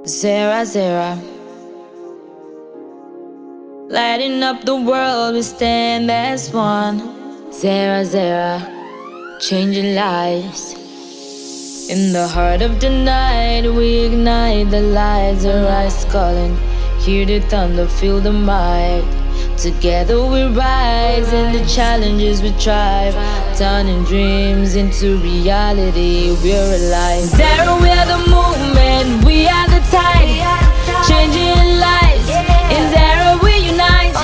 Zera Zera, lighting up the world, we stand as one. Zera Zera, changing lives. In the heart of the night, we ignite the lights, our eyes calling. Hear the thunder, feel the might. Together we rise, and the challenges we thrive, turning dreams into reality. We're alive. Zero, we are the movement, we are the tide, changing lives. In Zero, we unite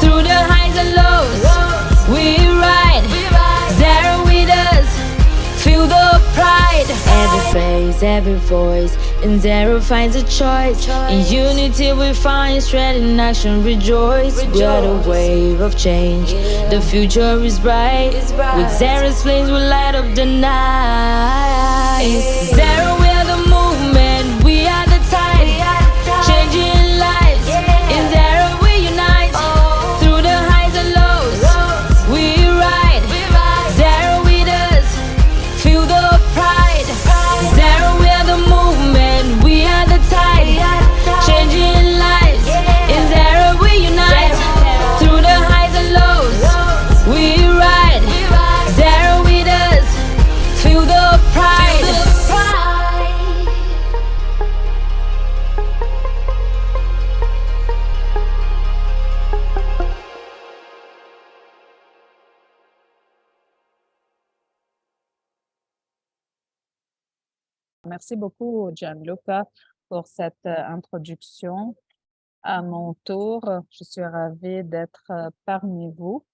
through the highs and lows. We ride. Zero with us, feel the pride. Every face, every voice, in Zero finds a choice. In unity we find strength, in action rejoice. We are the wave of change, the future is bright. With Zero's flames we light up the night. Zero, we are the movement, we are the tide, changing lives. In Zero we unite through the highs and lows. We ride. Zero with us, feel the pride. Zero, we are the movement, we are the tide, changing lives. In Zero we unite through the highs and lows. We ride. Zero with us, feel the pride. Merci beaucoup, Gianluca, pour cette introduction. À mon tour, je suis ravie d'être parmi vous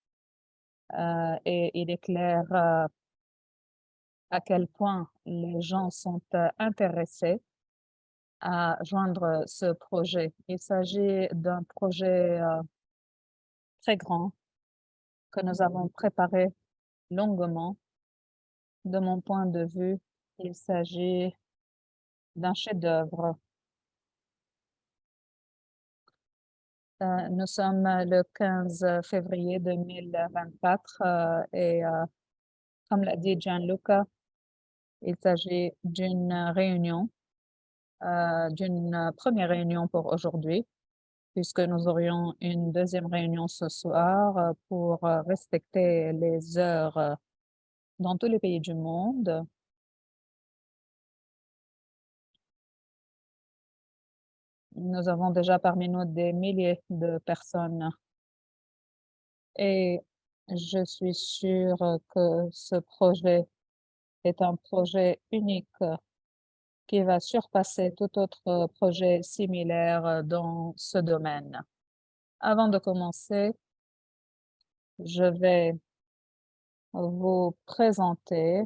et il est clair à quel point les gens sont intéressés à joindre ce projet. Il s'agit d'un projet très grand que nous avons préparé longuement. De mon point de vue, il s'agit d'un chef-d'œuvre. Nous sommes le 15 février 2024 et comme l'a dit Gianluca, il s'agit d'une réunion, d'une première réunion pour aujourd'hui, puisque nous aurions une deuxième réunion ce soir pour respecter les heures dans tous les pays du monde. Nous avons déjà parmi nous des milliers de personnes et je suis sûre que ce projet est un projet unique qui va surpasser tout autre projet similaire dans ce domaine. Avant de commencer, je vais vous présenter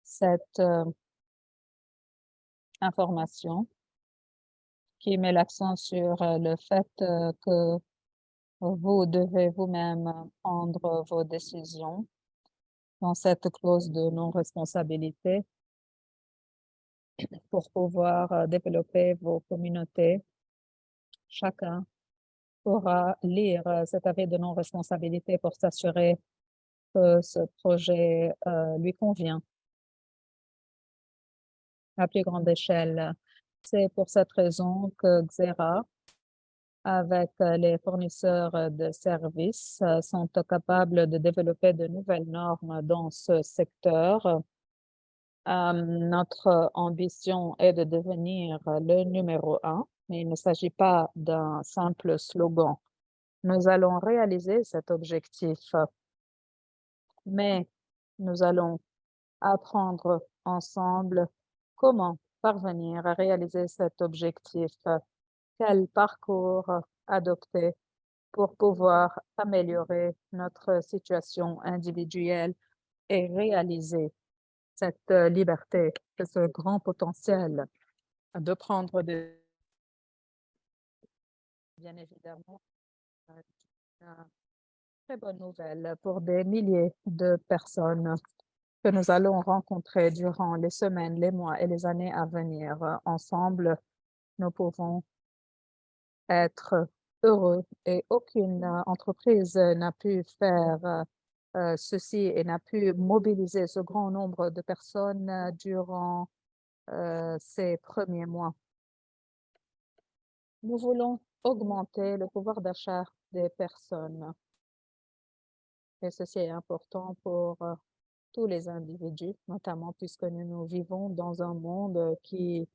cette information qui met l'accent sur le fait que vous devez vous-même prendre vos décisions dans cette clause de non-responsabilité pour pouvoir développer vos communautés. Chacun pourra lire cet avis de non-responsabilité pour s'assurer que ce projet lui convient à plus grande échelle. C'est pour cette raison que Xera, avec les fournisseurs de services, sont capables de développer de nouvelles normes dans ce secteur. Notre ambition est de devenir le numéro 1, mais il ne s'agit pas d'un simple slogan. Nous allons réaliser cet objectif, mais nous allons apprendre ensemble comment parvenir à réaliser cet objectif, quel parcours adopter pour pouvoir améliorer notre situation individuelle et réaliser cette liberté, ce grand potentiel de prendre des... Bien évidemment, une très bonne nouvelle pour des milliers de personnes que nous allons rencontrer durant les semaines, les mois et les années à venir. Ensemble, nous pouvons être heureux et aucune entreprise n'a pu faire ceci et n'a pu mobiliser ce grand nombre de personnes durant ces premiers mois. Nous voulons augmenter le pouvoir d'achat des personnes et ceci est important pour tous les individus, notamment puisque nous vivons dans un monde qui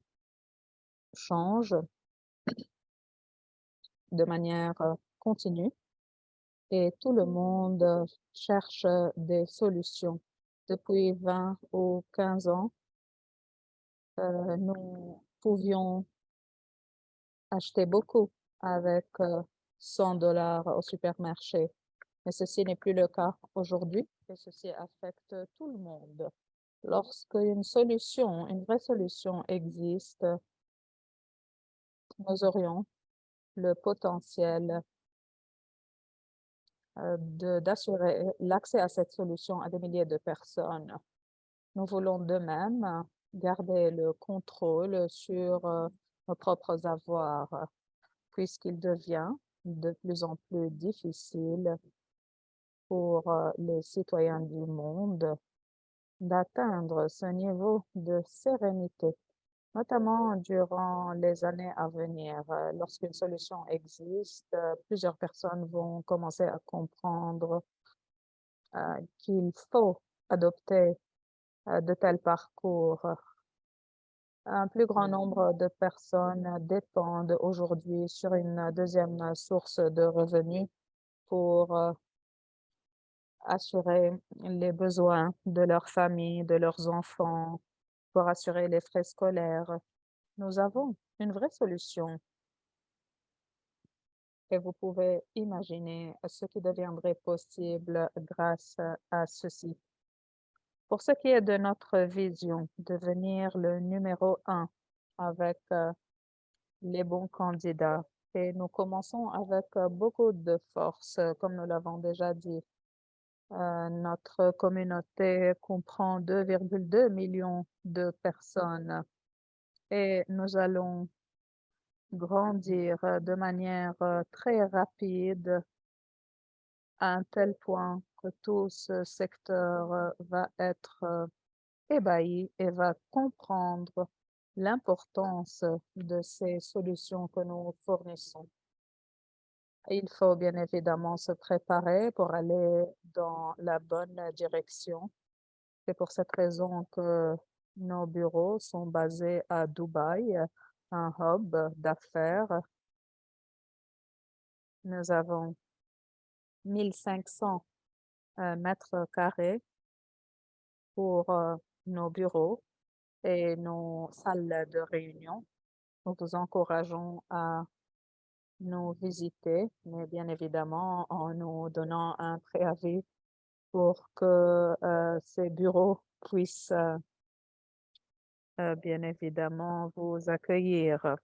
change de manière continue et tout le monde cherche des solutions. Depuis 20 ou 15 ans, nous pouvions acheter beaucoup avec 100 $ au supermarché. Mais ceci n'est plus le cas aujourd'hui et ceci affecte tout le monde. Lorsque une vraie solution existe, nous aurions le potentiel d'assurer l'accès à cette solution à des milliers de personnes. Nous voulons de même garder le contrôle sur nos propres avoirs, puisqu'il devient de plus en plus difficile pour les citoyens du monde d'atteindre ce niveau de sérénité, notamment durant les années à venir. Lorsqu'une solution existe, plusieurs personnes vont commencer à comprendre qu'il faut adopter de tels parcours. Un plus grand nombre de personnes dépendent aujourd'hui sur une deuxième source de revenus pour assurer les besoins de leur famille, de leurs enfants, pour assurer les frais scolaires. Nous avons une vraie solution et vous pouvez imaginer ce qui deviendrait possible grâce à ceci. Pour ce qui est de notre vision, devenir le numéro 1 avec les bons candidats. Et nous commençons avec beaucoup de force, comme nous l'avons déjà dit. Notre communauté comprend 2,2 millions de personnes et nous allons grandir de manière très rapide à un tel point que tout ce secteur va être ébahi et va comprendre l'importance de ces solutions que nous fournissons. Il faut bien évidemment se préparer pour aller dans la bonne direction. C'est pour cette raison que nos bureaux sont basés à Dubaï, un hub d'affaires. Nous avons 1500 mètres carrés pour nos bureaux et nos salles de réunion. Nous vous encourageons à nous visiter, mais bien évidemment en nous donnant un préavis pour que ces bureaux puissent bien évidemment vous accueillir.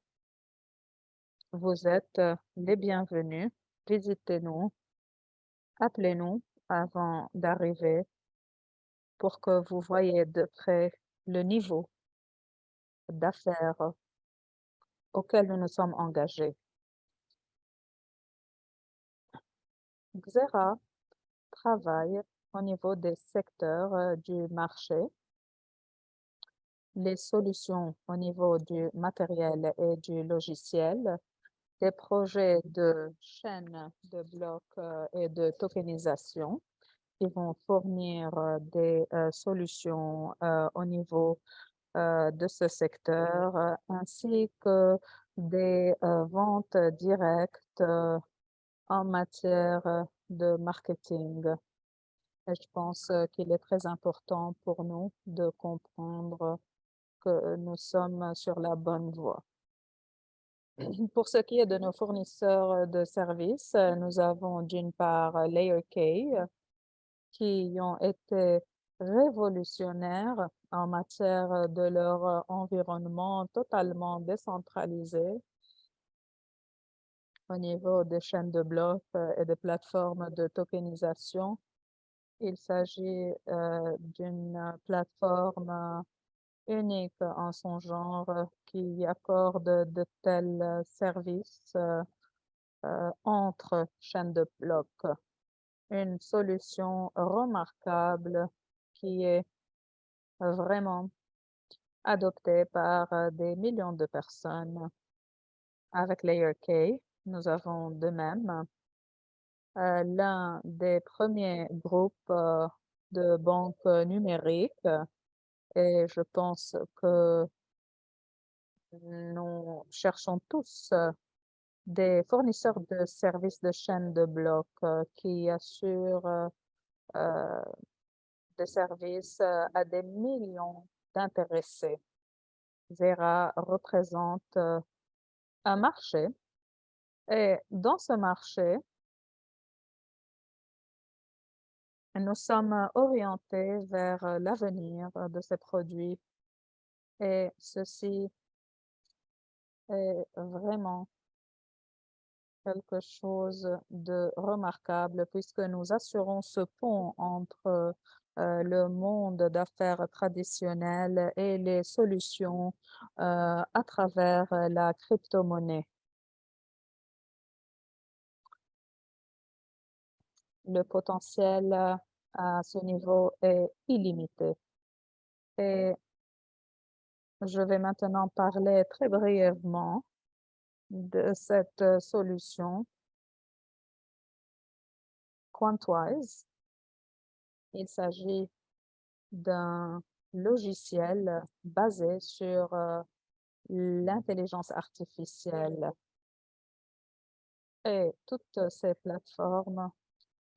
Vous êtes les bienvenus. Visitez-nous, appelez-nous avant d'arriver pour que vous voyez de près le niveau d'affaires auquel nous nous sommes engagés. Xera travaille au niveau des secteurs du marché, les solutions au niveau du matériel et du logiciel, des projets de chaîne de blocs et de tokenisation qui vont fournir des solutions au niveau de ce secteur, ainsi que des ventes directes en matière de marketing. Et je pense qu'il est très important pour nous de comprendre que nous sommes sur la bonne voie. Pour ce qui est de nos fournisseurs de services, nous avons d'une part Layer K, qui ont été révolutionnaires en matière de leur environnement totalement décentralisé au niveau des chaînes de blocs et des plateformes de tokenisation. Il s'agit d'une plateforme unique en son genre qui accorde de tels services entre chaînes de blocs. Une solution remarquable qui est vraiment adoptée par des millions de personnes avec Layer K, nous avons de même l'un des premiers groupes de banques numériques et je pense que nous cherchons tous des fournisseurs de services de chaîne de blocs qui assurent euh, des services à des millions d'intéressés. Zera représente un marché et dans ce marché, nous sommes orientés vers l'avenir de ces produits et ceci est vraiment quelque chose de remarquable puisque nous assurons ce pont entre le monde d'affaires traditionnel et les solutions à travers la crypto-monnaie. Le potentiel à ce niveau est illimité. Et je vais maintenant parler très brièvement de cette solution Quantwise. Il s'agit d'un logiciel basé sur l'intelligence artificielle et toutes ces plateformes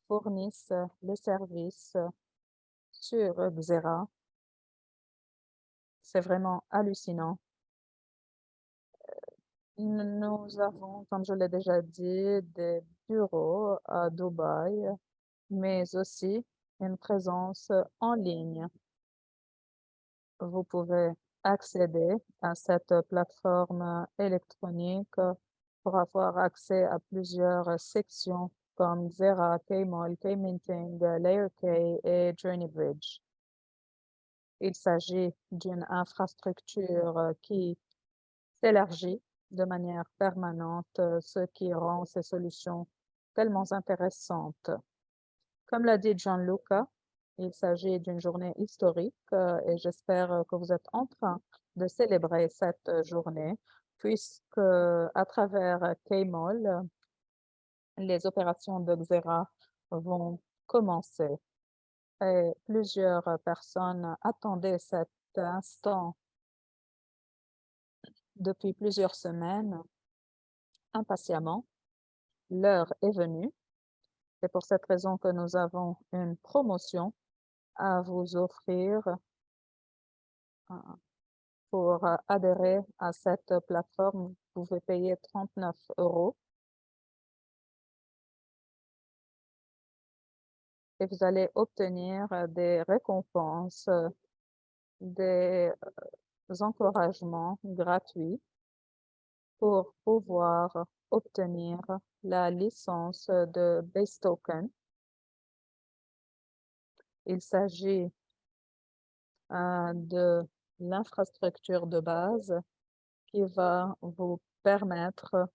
fournissent les services sur Xera. C'est vraiment hallucinant. Nous avons, comme je l'ai déjà dit, des bureaux à Dubaï, mais aussi une présence en ligne. Vous pouvez accéder à cette plateforme électronique pour avoir accès à plusieurs sections comme Xera, Kmall, Kminting, Layer K et Journey Bridge. Il s'agit d'une infrastructure qui s'élargit de manière permanente, ce qui rend ces solutions tellement intéressantes. Comme l'a dit Gianluca, il s'agit d'une journée historique et j'espère que vous êtes en train de célébrer cette journée puisque à travers Kmall, les opérations de Xera vont commencer. Et plusieurs personnes attendaient cet instant depuis plusieurs semaines impatiemment. L'heure est venue. C'est pour cette raison que nous avons une promotion à vous offrir euh, pour adhérer à cette plateforme. Vous pouvez payer 39 € et vous allez obtenir des récompenses, des encouragements gratuits pour pouvoir obtenir la licence de Base Token. Il s'agit de l'infrastructure de base qui va vous permettre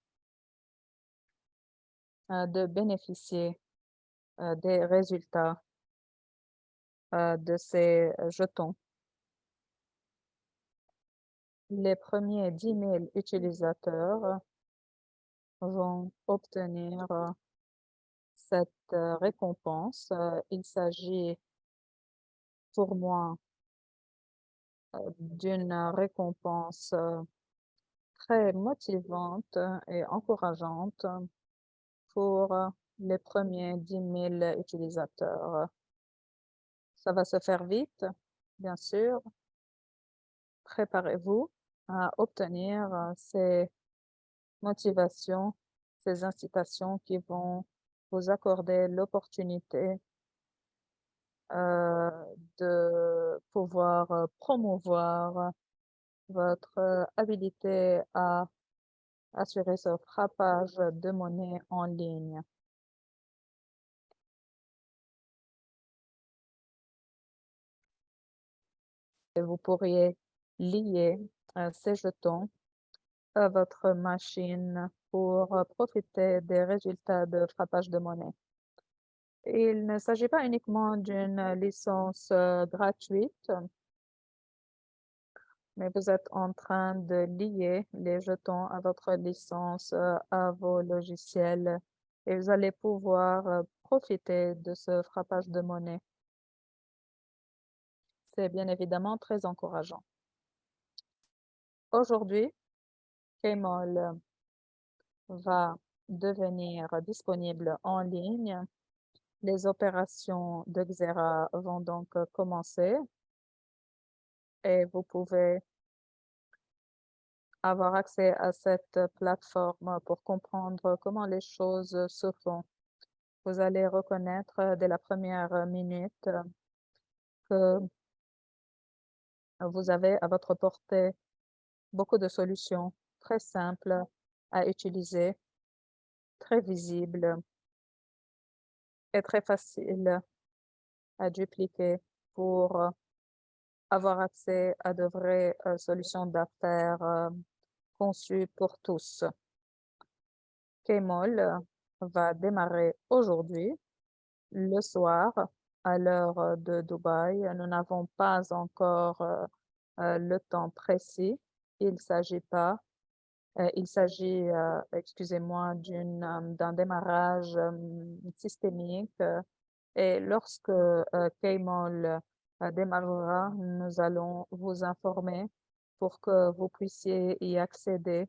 de bénéficier des résultats de ces jetons. Les premiers 10 000 utilisateurs vont obtenir cette récompense. Il s'agit pour moi d'une récompense très motivante et encourageante pour les premiers 10 000 utilisateurs. Ça va se faire vite, bien sûr. Préparez-vous à obtenir ces motivations, ces incitations qui vont vous accorder l'opportunité de pouvoir promouvoir votre habilité à assurer ce frappage de monnaie en ligne. Et vous pourriez lier ces jetons à votre machine pour profiter des résultats de frappage de monnaie. Il ne s'agit pas uniquement d'une licence gratuite. mais vous êtes en train de lier les jetons à votre licence, à vos logiciels et vous allez pouvoir profiter de ce frappage de monnaie. C'est bien évidemment très encourageant. Aujourd'hui, Kmall va devenir disponible en ligne. Les opérations de Xera vont donc commencer et vous pouvez avoir accès à cette plateforme pour comprendre comment les choses se font. Vous allez reconnaître dès la première minute que vous avez à votre portée beaucoup de solutions très simples à utiliser, très visibles et très faciles à dupliquer pour avoir accès à de vraies solutions d'affaires conçues pour tous. Kmall va démarrer aujourd'hui, le soir, à l'heure de Dubaï. Nous n'avons pas encore le temps précis. Il s'agit pas, il s'agit, excusez-moi, d'un démarrage systémique. Et lorsque Kmall démarrera, nous allons vous informer pour que vous puissiez y accéder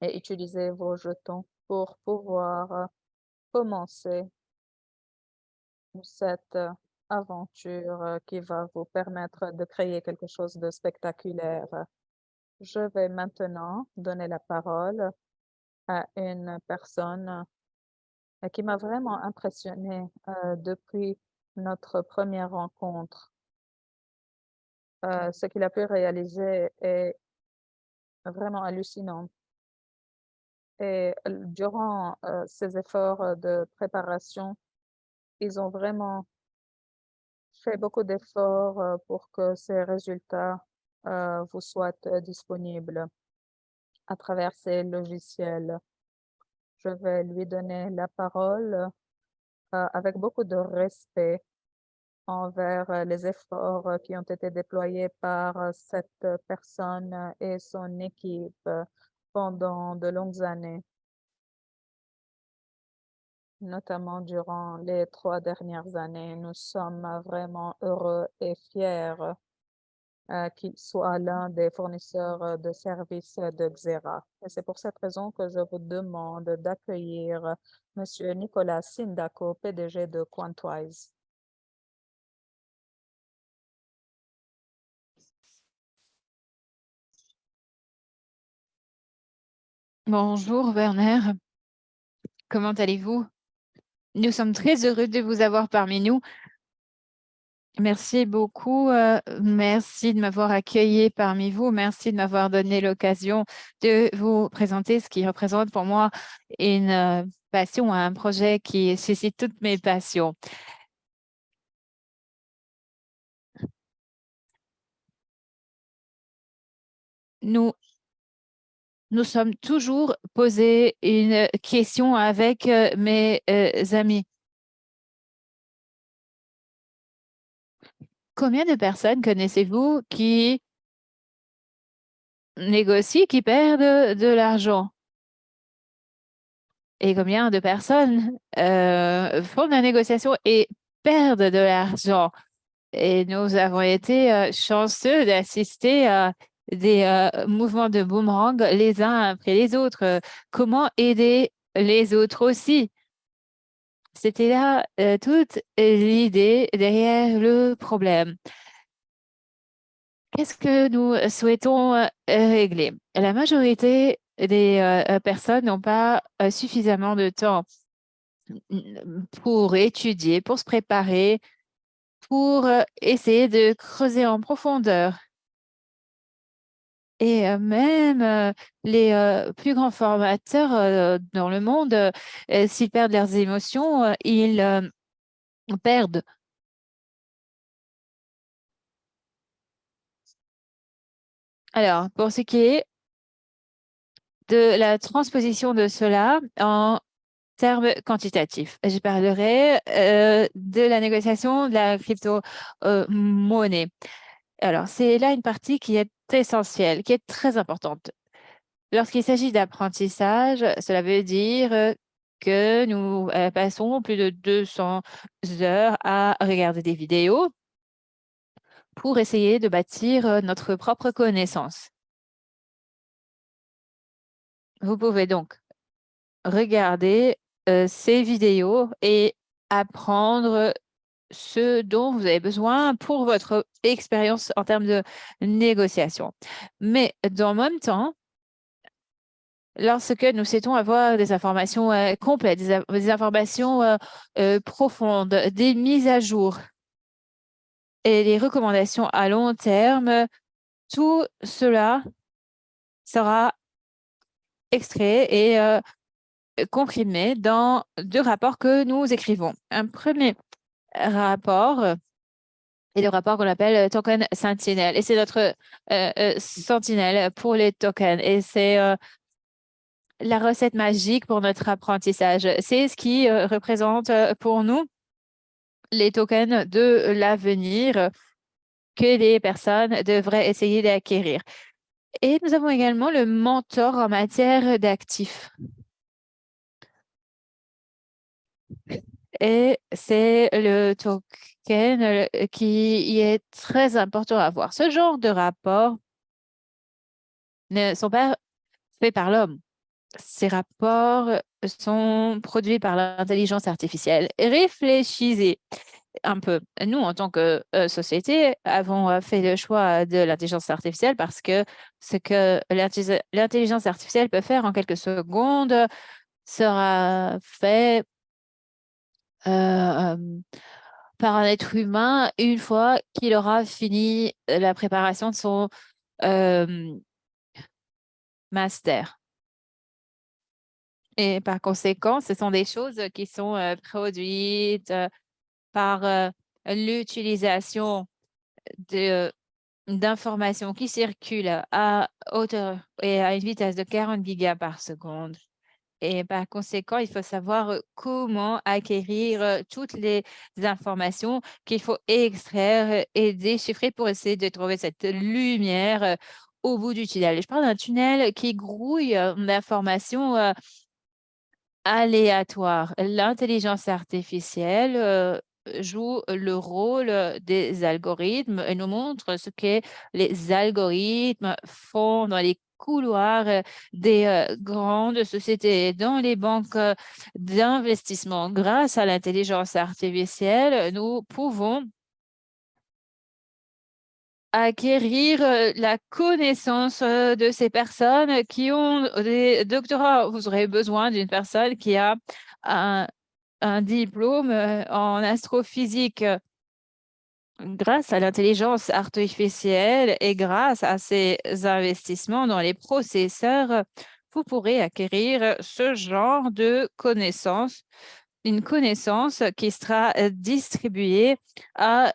et utiliser vos jetons pour pouvoir commencer cette aventure qui va vous permettre de créer quelque chose de spectaculaire. Je vais maintenant donner la parole à une personne qui m'a vraiment impressionnée depuis notre première rencontre. Ce qu'il a pu réaliser est vraiment hallucinant. Et durant ces efforts de préparation, ils ont vraiment fait beaucoup d'efforts pour que ces résultats vous soient disponibles à travers ces logiciels. Je vais lui donner la parole avec beaucoup de respect envers les efforts qui ont été déployés par cette personne et son équipe pendant de longues années, notamment durant les 3 dernières années. Nous sommes vraiment heureux et fiers qu'il soit l'un des fournisseurs de services de Xera. Et c'est pour cette raison que je vous demande d'accueillir Monsieur Nicolas Sindako, PDG de Quantwise. Bonjour Werner, comment allez-vous? Nous sommes très heureux de vous avoir parmi nous. Merci beaucoup, merci de m'avoir accueilli parmi vous, merci de m'avoir donné l'occasion de vous présenter ce qui représente pour moi une passion, un projet qui suscite toutes mes passions. Nous sommes toujours posé une question avec mes amis. Combien de personnes connaissez-vous qui négocient, qui perdent de l'argent? Et combien de personnes font de la négociation et perdent de l'argent? Et nous avons été chanceux d'assister à des mouvements de boomerang les uns après les autres. Comment aider les autres aussi? C'était là toute l'idée derrière le problème. Qu'est-ce que nous souhaitons régler? La majorité des personnes n'ont pas suffisamment de temps pour étudier, pour se préparer, pour essayer de creuser en profondeur. Et même les plus grands formateurs dans le monde, s'ils perdent leurs émotions, ils perdent. Alors, pour ce qui est de la transposition de cela en termes quantitatifs, je parlerai de la négociation de la crypto-monnaie. Alors, c'est là une partie qui est essentielle, qui est très importante. Lorsqu'il s'agit d'apprentissage, cela veut dire que nous passons plus de 200 heures à regarder des vidéos pour essayer de bâtir notre propre connaissance. Vous pouvez donc regarder ces vidéos et apprendre ce dont vous avez besoin pour votre expérience en termes de négociation. Mais dans le même temps, lorsque nous souhaitons avoir des informations complètes, des informations profondes, des mises à jour et des recommandations à long terme, tout cela sera extrait et comprimé dans deux rapports que nous écrivons. Un premier rapport est le rapport qu'on appelle token sentinelle. Et c'est notre sentinelle pour les tokens. Et c'est la recette magique pour notre apprentissage. C'est ce qui représente pour nous les tokens de l'avenir que les personnes devraient essayer d'acquérir. Et nous avons également le mentor en matière d'actifs. Et c'est le token qui est très important à avoir. Ce genre de rapports ne sont pas faits par l'homme. Ces rapports sont produits par l'intelligence artificielle. Réfléchissez un peu. Nous, en tant que société, avons fait le choix de l'intelligence artificielle parce que ce que l'intelligence artificielle peut faire en quelques secondes sera fait euh, par un être humain une fois qu'il aura fini la préparation de son euh, master. Et par conséquent, ce sont des choses qui sont produites par l'utilisation d'informations qui circulent à hauteur et à une vitesse de 40 gigas par seconde. Et par conséquent, il faut savoir comment acquérir toutes les informations qu'il faut extraire et déchiffrer pour essayer de trouver cette lumière au bout du tunnel. Je parle d'un tunnel qui grouille d'informations aléatoires. L'intelligence artificielle joue le rôle des algorithmes et nous montre ce que les algorithmes font dans les couloirs des grandes sociétés, dans les banques d'investissement. Grâce à l'intelligence artificielle, nous pouvons acquérir la connaissance de ces personnes qui ont des doctorats. Vous aurez besoin d'une personne qui a un diplôme en astrophysique. Grâce à l'intelligence artificielle et grâce à ces investissements dans les processeurs, vous pourrez acquérir ce genre de connaissances, une connaissance qui sera distribuée à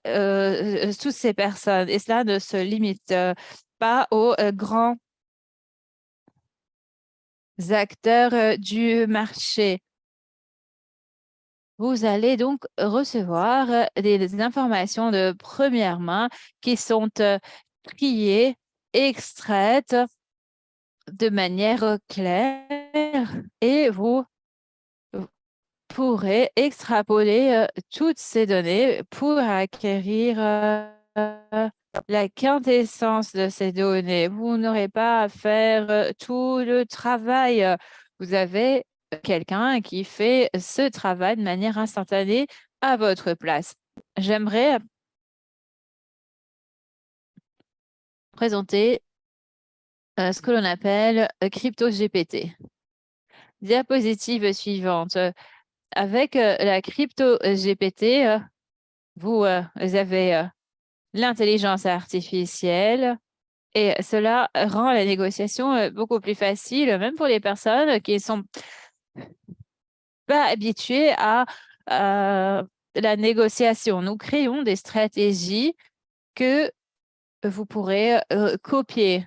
toutes ces personnes. Et cela ne se limite pas aux grands acteurs du marché. Vous allez donc recevoir des informations de première main qui sont triées, extraites de manière claire et vous pourrez extrapoler toutes ces données pour acquérir la quintessence de ces données. Vous n'aurez pas à faire tout le travail. Vous avez quelqu'un qui fait ce travail de manière instantanée à votre place. J'aimerais présenter ce que l'on appelle CryptoGPT. Diapositive suivante. Avec la CryptoGPT, vous avez l'intelligence artificielle et cela rend la négociation beaucoup plus facile, même pour les personnes qui ne sont pas habituées à la négociation. Nous créons des stratégies que vous pourrez copier.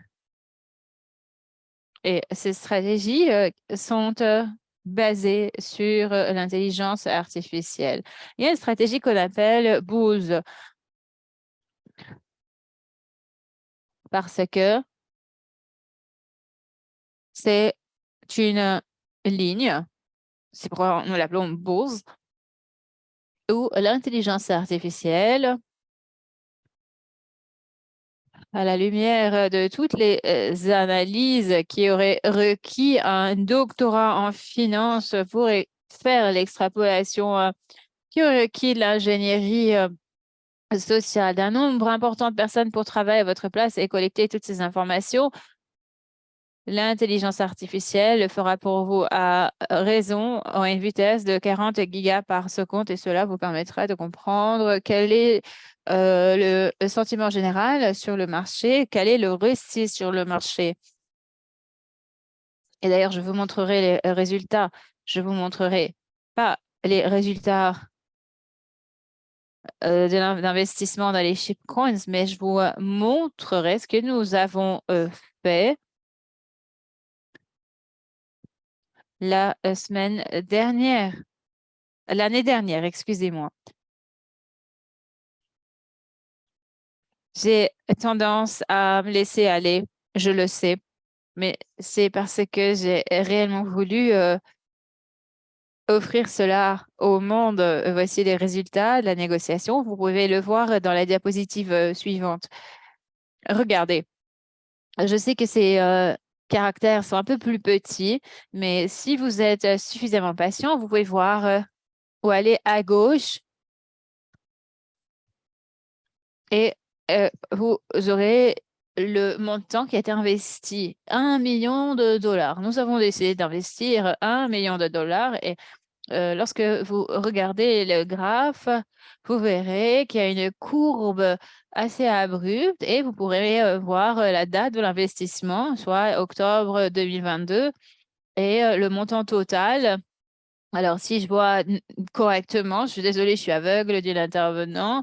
Et ces stratégies sont basées sur l'intelligence artificielle. Il y a une stratégie qu'on appelle BOOZ. parce que c'est une ligne, c'est pourquoi nous l'appelons bourse, où l'intelligence artificielle, à la lumière de toutes les analyses qui auraient requis un doctorat en finance pour faire l'extrapolation, qui aurait requis l'ingénierie sociale d'un nombre important de personnes pour travailler à votre place et collecter toutes ces informations. L'intelligence artificielle le fera pour vous à raison à une vitesse de 40 gigas par seconde et cela vous permettra de comprendre quel est le sentiment général sur le marché, quel est le récit sur le marché. Et d'ailleurs, je vous montrerai les résultats. Je vous montrerai pas les résultats d'investissement dans les shitcoins, mais je vous montrerai ce que nous avons fait la semaine dernière, l'année dernière, excusez-moi. J'ai tendance à me laisser aller, je le sais, mais c'est parce que j'ai réellement voulu offrir cela au monde. Voici les résultats de la négociation. Vous pouvez le voir dans la diapositive suivante. Regardez, je sais que ces caractères sont un peu plus petits, mais si vous êtes suffisamment patient, vous pouvez voir où aller à gauche et vous aurez le montant qui a été investi, 1 million de dollars. Nous avons décidé d'investir 1 million de dollars et lorsque vous regardez le graphe, vous verrez qu'il y a une courbe assez abrupte et vous pourrez voir la date de l'investissement, soit octobre 2022, et le montant total. Alors, si je vois correctement, je suis désolée, je suis aveugle dit l'intervenant,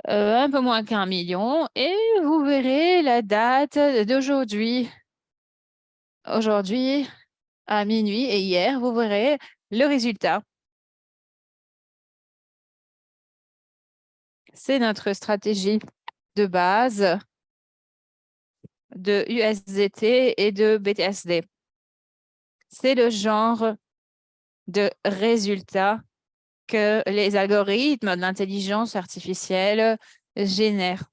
un peu moins qu'1 million et vous verrez la date d'aujourd'hui. Aujourd'hui, à minuit et hier, vous verrez le résultat. C'est notre stratégie de base de USDT et de BTSD. C'est le genre de résultat que les algorithmes de l'intelligence artificielle génèrent.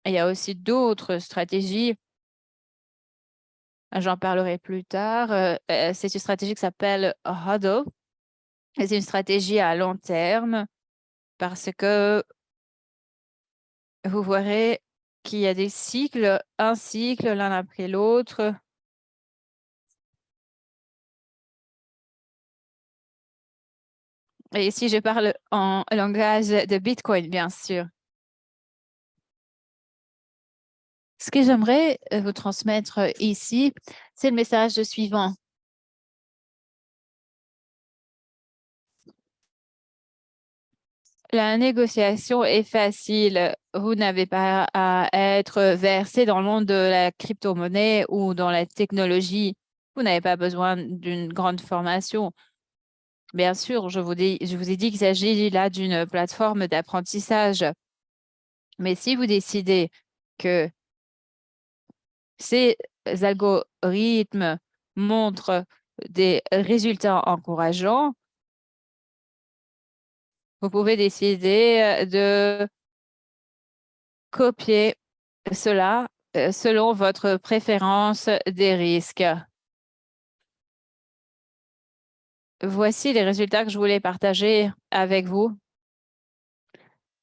Il y a aussi d'autres stratégies. J'en parlerai plus tard. C'est une stratégie qui s'appelle HODL. Et c'est une stratégie à long terme parce que vous verrez qu'il y a des cycles, un cycle l'un après l'autre. Et ici, je parle en langage de Bitcoin, bien sûr. Ce que j'aimerais vous transmettre ici, c'est le message suivant. La négociation est facile. Vous n'avez pas à être versé dans le monde de la crypto-monnaie ou dans la technologie. Vous n'avez pas besoin d'une grande formation. Bien sûr, je vous ai dit qu'il s'agit là d'une plateforme d'apprentissage. Mais si vous décidez que ces algorithmes montrent des résultats encourageants, vous pouvez décider de copier cela selon votre préférence des risques. Voici les résultats que je voulais partager avec vous,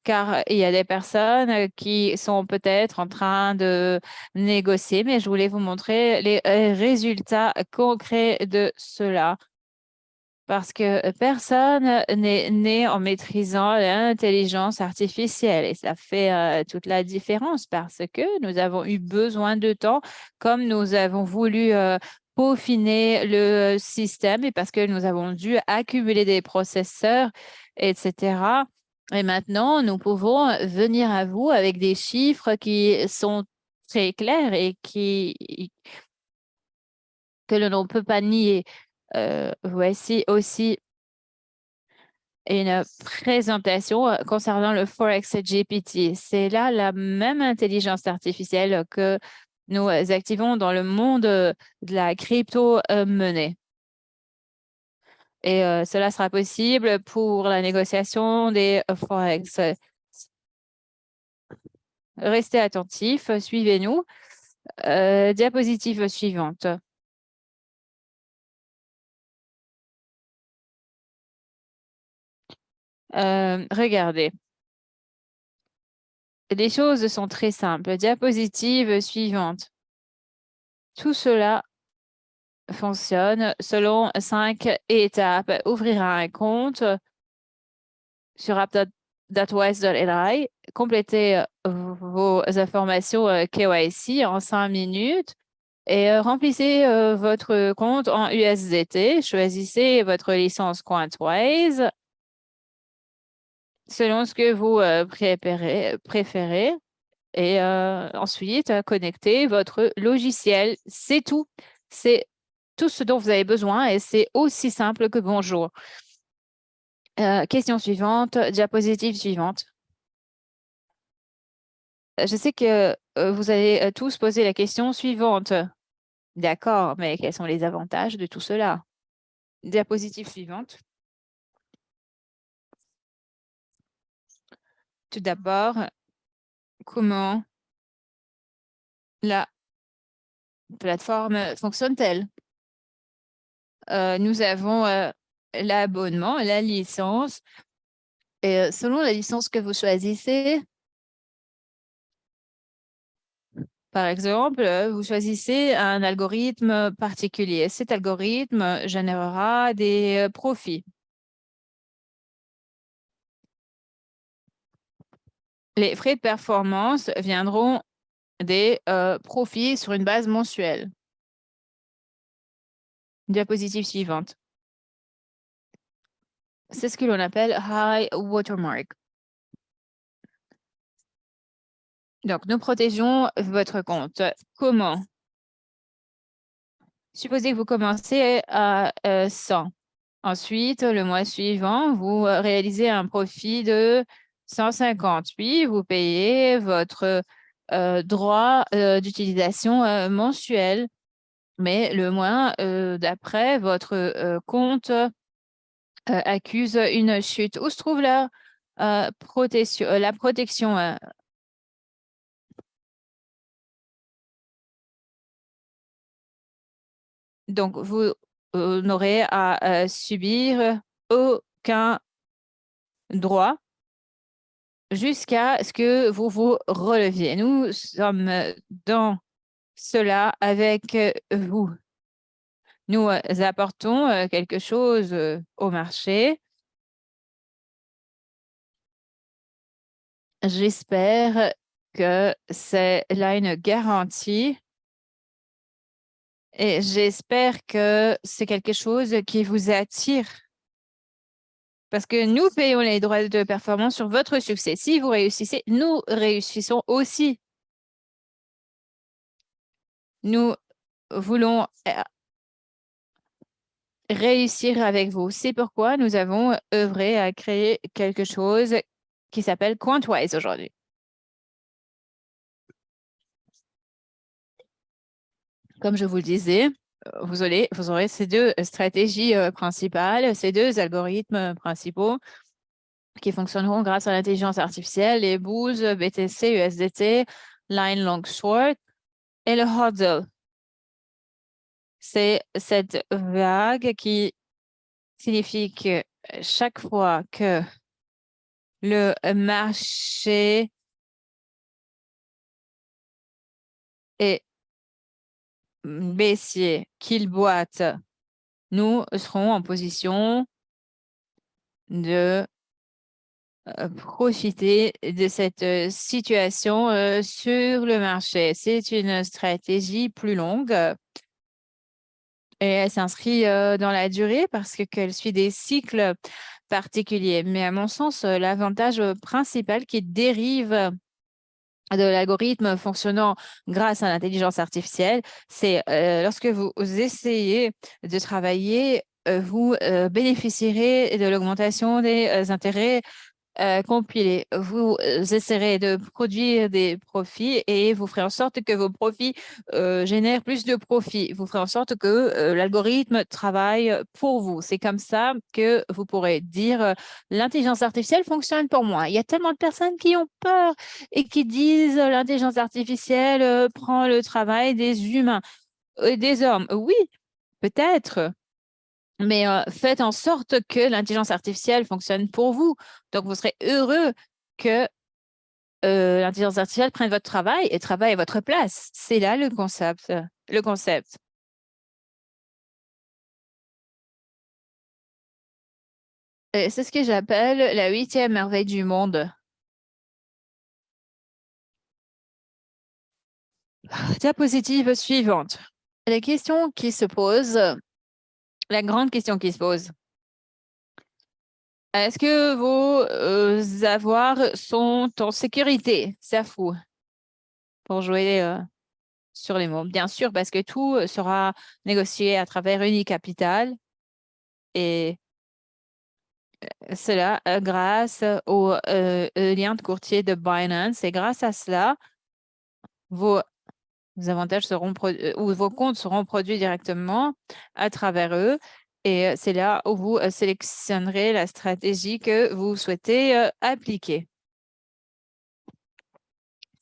car il y a des personnes qui sont peut-être en train de négocier, mais je voulais vous montrer les résultats concrets de cela. Parce que personne n'est né en maîtrisant l'intelligence artificielle et ça fait toute la différence parce que nous avons eu besoin de temps comme nous avons voulu peaufiner le système et parce que nous avons dû accumuler des processeurs, etc. Et maintenant, nous pouvons venir à vous avec des chiffres qui sont très clairs et que l'on ne peut pas nier. Voici aussi une présentation concernant le Forex GPT. C'est là la même intelligence artificielle que nous activons dans le monde de la crypto-monnaie. Et cela sera possible pour la négociation des Forex. Restez attentifs, suivez-nous. Diapositive suivante. Regardez. Les choses sont très simples. Diapositive suivante. Tout cela fonctionne selon 5 étapes. Ouvrir un compte sur app.wise.li, compléter vos informations KYC en 5 minutes et remplissez votre compte en USDT. Choisissez votre licence Cointwise selon ce que vous préférez. Et ensuite, connectez votre logiciel. C'est tout. C'est tout ce dont vous avez besoin et c'est aussi simple que bonjour. Question suivante, diapositive suivante. Je sais que vous allez tous poser la question suivante. D'accord, mais quels sont les avantages de tout cela? Diapositive suivante. Tout d'abord, comment la plateforme fonctionne-t-elle? Nous avons l'abonnement, la licence. Et selon la licence que vous choisissez, par exemple, vous choisissez un algorithme particulier. Cet algorithme générera des profits. Les frais de performance viendront des profits sur une base mensuelle. Diapositive suivante. C'est ce que l'on appelle high watermark. Donc, nous protégeons votre compte. Comment? Supposez que vous commencez à 100. Ensuite, le mois suivant, vous réalisez un profit de 150. Puis, vous payez votre droit d'utilisation mensuel. Mais le mois d'après, votre compte accuse une chute. Où se trouve la protection? Donc, vous n'aurez à subir aucun droit jusqu'à ce que vous vous releviez. Nous sommes dans cela avec vous. Nous apportons quelque chose au marché. J'espère que c'est là une garantie et j'espère que c'est quelque chose qui vous attire parce que nous payons les droits de performance sur votre succès. Si vous réussissez, nous réussissons aussi. Nous voulons réussir avec vous. C'est pourquoi nous avons œuvré à créer quelque chose qui s'appelle Quantwise aujourd'hui. Comme je vous le disais, vous aurez ces deux stratégies principales, ces deux algorithmes principaux qui fonctionneront grâce à l'intelligence artificielle, les bulls, BTC, USDT, line long short et le hodl. C'est cette vague qui signifie que chaque fois que le marché est baissier, qu'il boite, nous serons en position de profiter de cette situation sur le marché. C'est une stratégie plus longue et elle s'inscrit dans la durée parce qu'elle suit des cycles particuliers. Mais à mon sens, l'avantage principal qui dérive de l'algorithme fonctionnant grâce à l'intelligence artificielle, c'est lorsque vous essayez de travailler vous bénéficierez de l'augmentation des intérêts compilés. Vous essaierez de produire des profits et vous ferez en sorte que vos profits génèrent plus de profits. Vous ferez en sorte que l'algorithme travaille pour vous. C'est comme ça que vous pourrez dire l'intelligence artificielle fonctionne pour moi. Il y a tellement de personnes qui ont peur et qui disent l'intelligence artificielle prend le travail des humains et des hommes. Oui, peut-être. Mais faites en sorte que l'intelligence artificielle fonctionne pour vous. Donc, vous serez heureux que l'intelligence artificielle prenne votre travail et travaille à votre place. C'est là le concept. Le concept. Et c'est ce que j'appelle la 8e merveille du monde. Diapositive suivante. La question qui se pose, la grande question qui se pose. Est-ce que vos avoirs sont en sécurité? C'est fou pour jouer sur les mots. Bien sûr, parce que tout sera négocié à travers Unicapital et cela grâce au lien de courtier de Binance. Et grâce à cela, vos avantages seront ou vos comptes seront produits directement à travers eux. Et c'est là où vous sélectionnerez la stratégie que vous souhaitez appliquer.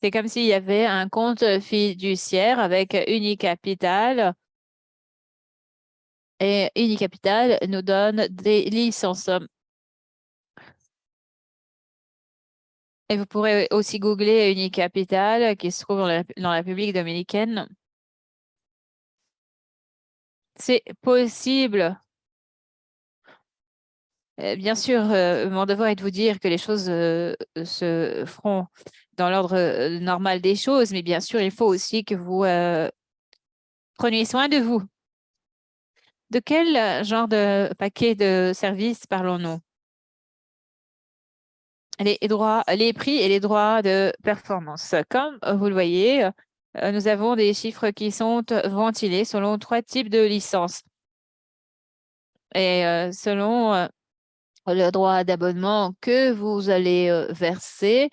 C'est comme s'il y avait un compte fiduciaire avec Unicapital. Et Unicapital nous donne des licences. Et vous pourrez aussi googler Unicapital qui se trouve dans la République dominicaine. C'est possible. Bien sûr, mon devoir est de vous dire que les choses se feront dans l'ordre normal des choses, mais bien sûr, il faut aussi que vous preniez soin de vous. De quel genre de paquet de services parlons-nous? Les prix et les droits de performance. Comme vous le voyez, nous avons des chiffres qui sont ventilés selon 3 types de licences. Et selon le droit d'abonnement que vous allez verser,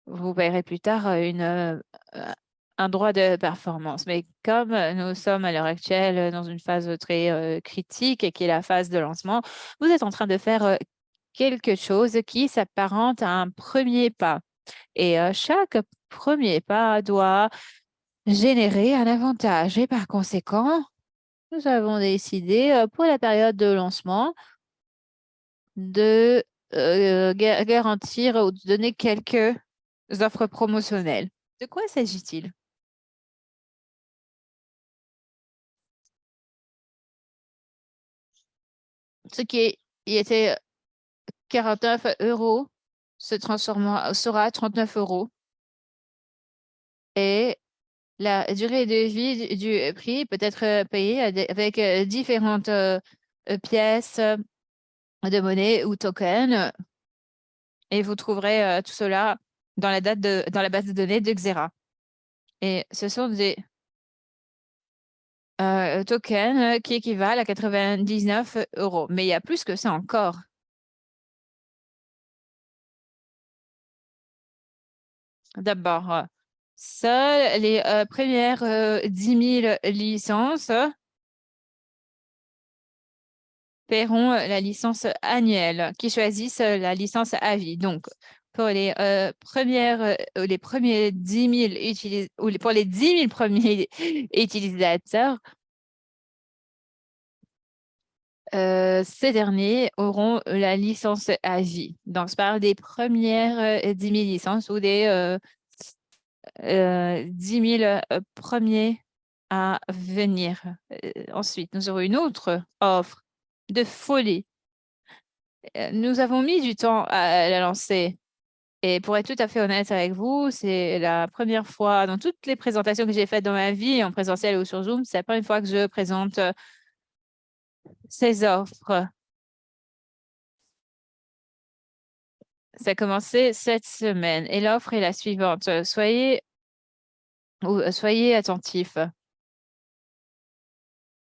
vous paierez plus tard un droit de performance. Mais comme nous sommes à l'heure actuelle dans une phase très critique et qui est la phase de lancement, vous êtes en train de faire quelque chose qui s'apparente à un premier pas. Et chaque premier pas doit générer un avantage. Et par conséquent, nous avons décidé pour la période de lancement de garantir ou de donner quelques offres promotionnelles. De quoi s'agit-il? Ce qui était 49 euros sera 39 euros. Et la durée de vie du prix peut être payée avec différentes pièces de monnaie ou tokens. Et vous trouverez tout cela dans la base de données de Xera. Et ce sont des tokens qui équivalent à 99 euros. Mais il y a plus que ça encore. D'abord, seules les premières 10 000 licences paieront la licence annuelle, qui choisissent la licence à vie. Donc, pour les les premiers 10 000 pour les 10 000 premiers utilisateurs, ces derniers auront la licence à vie. Donc, je parle des premières 10 000 licences ou des 10 000 premiers à venir. Ensuite, nous aurons une autre offre de folie. Nous avons mis du temps à la lancer. Et pour être tout à fait honnête avec vous, c'est la première fois dans toutes les présentations que j'ai faites dans ma vie, en présentiel ou sur Zoom, c'est la première fois que je présente ces offres. Ça a commencé cette semaine et l'offre est la suivante. Soyez attentifs.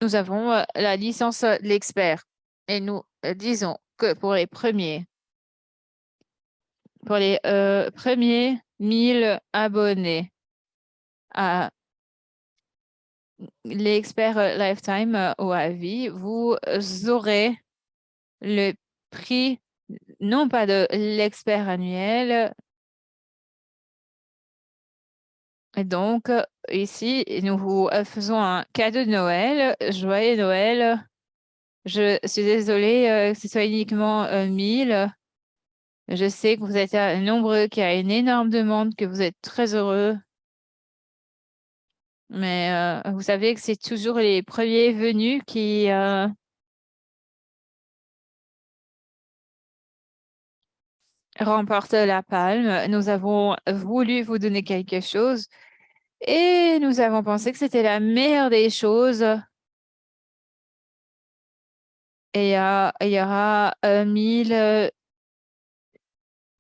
nous avons la licence de l'expert et nous disons que pour les premiers 1000 abonnés à l'expert Lifetime ou à vie, vous aurez le prix non pas de l'expert annuel. Et donc, ici, nous vous faisons un cadeau de Noël. Joyeux Noël. Je suis désolée que ce soit uniquement 1000. Je sais que vous êtes nombreux, qu'il y a une énorme demande, que vous êtes très heureux. Mais vous savez que c'est toujours les premiers venus qui remportent la palme. Nous avons voulu vous donner quelque chose et nous avons pensé que c'était la meilleure des choses. Et il y aura 1000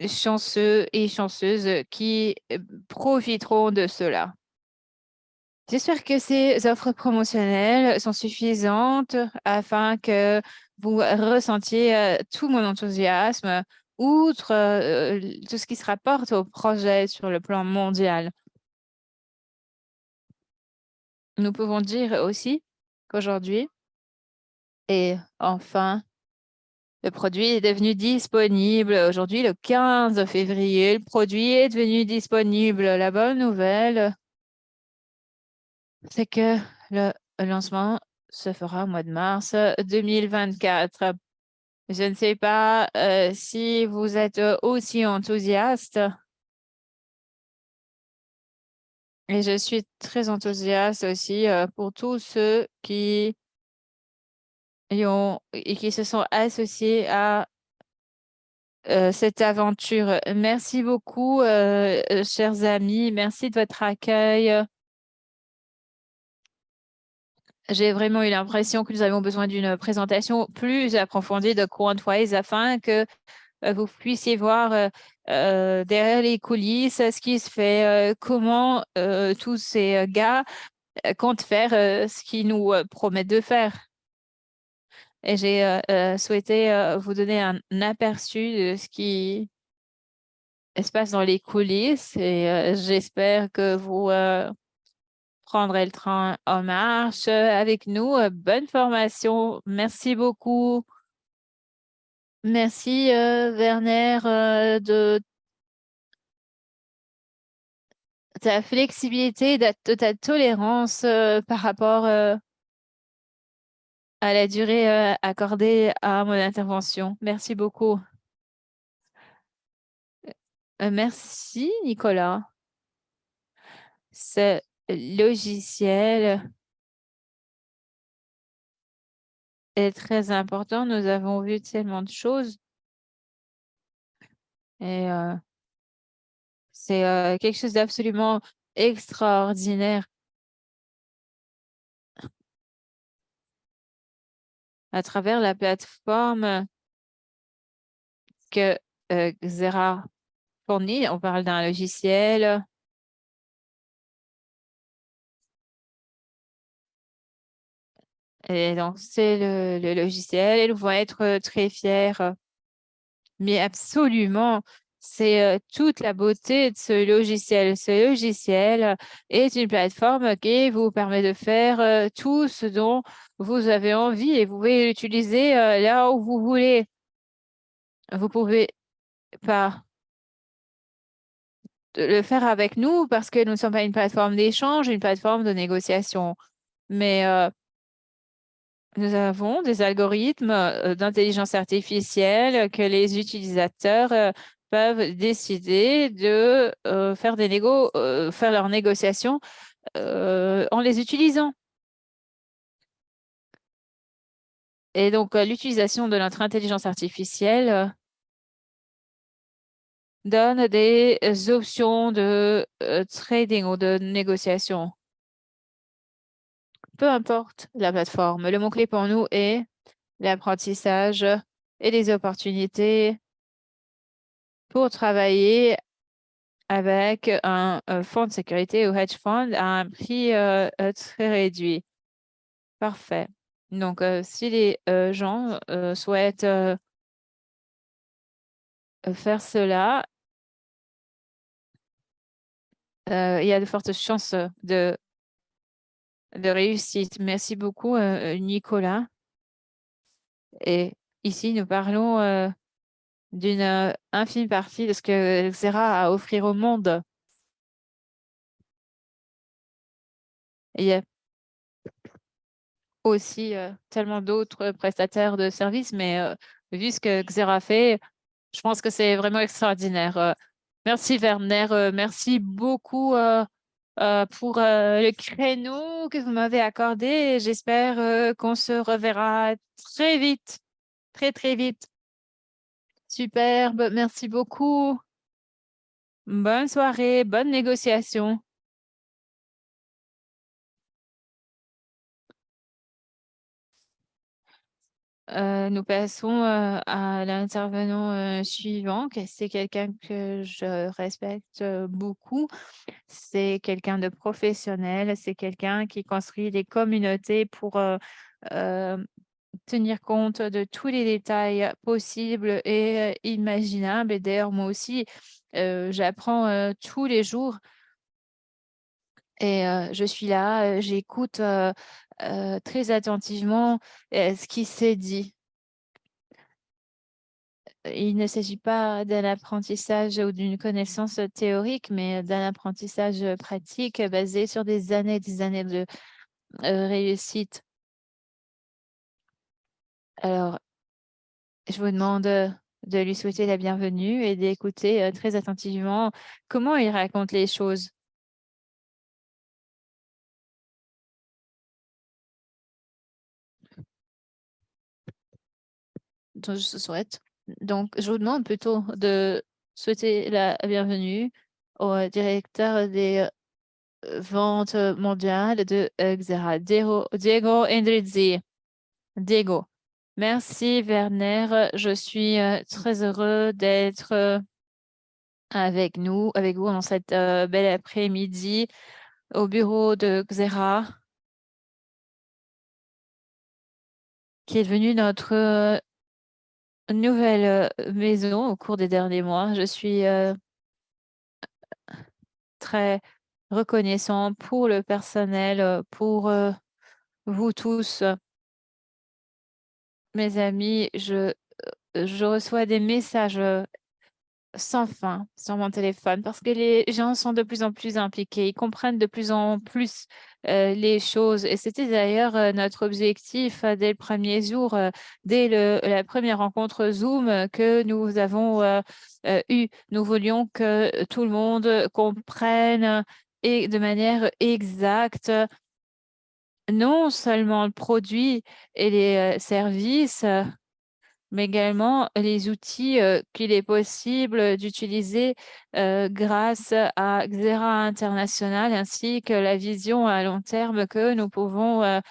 chanceux et chanceuses qui profiteront de cela. J'espère que ces offres promotionnelles sont suffisantes afin que vous ressentiez tout mon enthousiasme, outre tout ce qui se rapporte au projet sur le plan mondial. Nous pouvons dire aussi qu'aujourd'hui, et enfin, le produit est devenu disponible. Aujourd'hui, le 15 février, le produit est devenu disponible. La bonne nouvelle, c'est que le lancement se fera au mois de mars 2024. Je ne sais pas si vous êtes aussi enthousiaste. Et je suis très enthousiaste aussi pour tous ceux qui et qui se sont associés à cette aventure. Merci beaucoup, chers amis. Merci de votre accueil. J'ai vraiment eu l'impression que nous avons besoin d'une présentation plus approfondie de Quantwise afin que vous puissiez voir derrière les coulisses ce qui se fait, comment tous ces gars comptent faire ce qu'ils nous promettent de faire. Et j'ai souhaité vous donner un aperçu de ce qui se passe dans les coulisses et j'espère que vous prendrez le train en marche avec nous. Bonne formation. Merci beaucoup. Merci Werner de ta flexibilité, de ta tolérance par rapport à la durée accordée à mon intervention. Merci beaucoup. Merci Nicolas. Ce logiciel est très important. Nous avons vu tellement de choses et c'est quelque chose d'absolument extraordinaire. À travers la plateforme que Xera fournit, on parle d'un logiciel et donc c'est le logiciel et nous pouvons être très fiers. Mais absolument, c'est toute la beauté de ce logiciel. Ce logiciel est une plateforme qui vous permet de faire tout ce dont vous avez envie et vous pouvez l'utiliser là où vous voulez. Vous pouvez pas le faire avec nous parce que nous ne sommes pas une plateforme d'échange, une plateforme de négociation. Mais nous avons des algorithmes d'intelligence artificielle que les utilisateurs peuvent décider de faire leurs négociations en les utilisant. Et donc, l'utilisation de notre intelligence artificielle donne des options de trading ou de négociation. Peu importe la plateforme, le mot-clé pour nous est l'apprentissage et les opportunités pour travailler avec un fonds de sécurité ou hedge fund à un prix très réduit. Parfait. Donc, si les gens souhaitent faire cela, il y a de fortes chances de réussite. Merci beaucoup, Nicolas. Et ici, nous parlons d'une infime partie de ce que Xera a à offrir au monde. Il y a aussi tellement d'autres prestataires de services, mais vu ce que Xera fait, je pense que c'est vraiment extraordinaire. Merci Werner, merci beaucoup pour le créneau que vous m'avez accordé. J'espère qu'on se reverra très vite, très très vite. Superbe, merci beaucoup. Bonne soirée, bonne négociation. Nous passons à l'intervenant suivant, que c'est quelqu'un que je respecte beaucoup. C'est quelqu'un de professionnel, c'est quelqu'un qui construit des communautés pour euh, tenir compte de tous les détails possibles et imaginables. Et d'ailleurs, moi aussi, j'apprends tous les jours et je suis là, j'écoute très attentivement ce qui s'est dit. Il ne s'agit pas d'un apprentissage ou d'une connaissance théorique, mais d'un apprentissage pratique basé sur des années de réussite. Alors, je vous demande de lui souhaiter la bienvenue et d'écouter très attentivement comment il raconte les choses. Donc, je souhaite. Donc, je vous demande plutôt de souhaiter la bienvenue au directeur des ventes mondiales de Xera, Diego Endrizzi. Diego. Merci, Werner. Je suis très heureux d'être avec vous dans cette belle après-midi au bureau de Xera, qui est devenu notre nouvelle maison au cours des derniers mois. Je suis très reconnaissant pour le personnel, pour vous tous, mes amis. Je reçois des messages sans fin sur mon téléphone parce que les gens sont de plus en plus impliqués, ils comprennent de plus en plus les choses. Et c'était d'ailleurs notre objectif dès le premier jour, dès la première rencontre Zoom que nous avons eue. Nous voulions que tout le monde comprenne et de manière exacte non seulement le produit et les services, mais également les outils qu'il est possible d'utiliser grâce à Xera International, ainsi que la vision à long terme que nous pouvons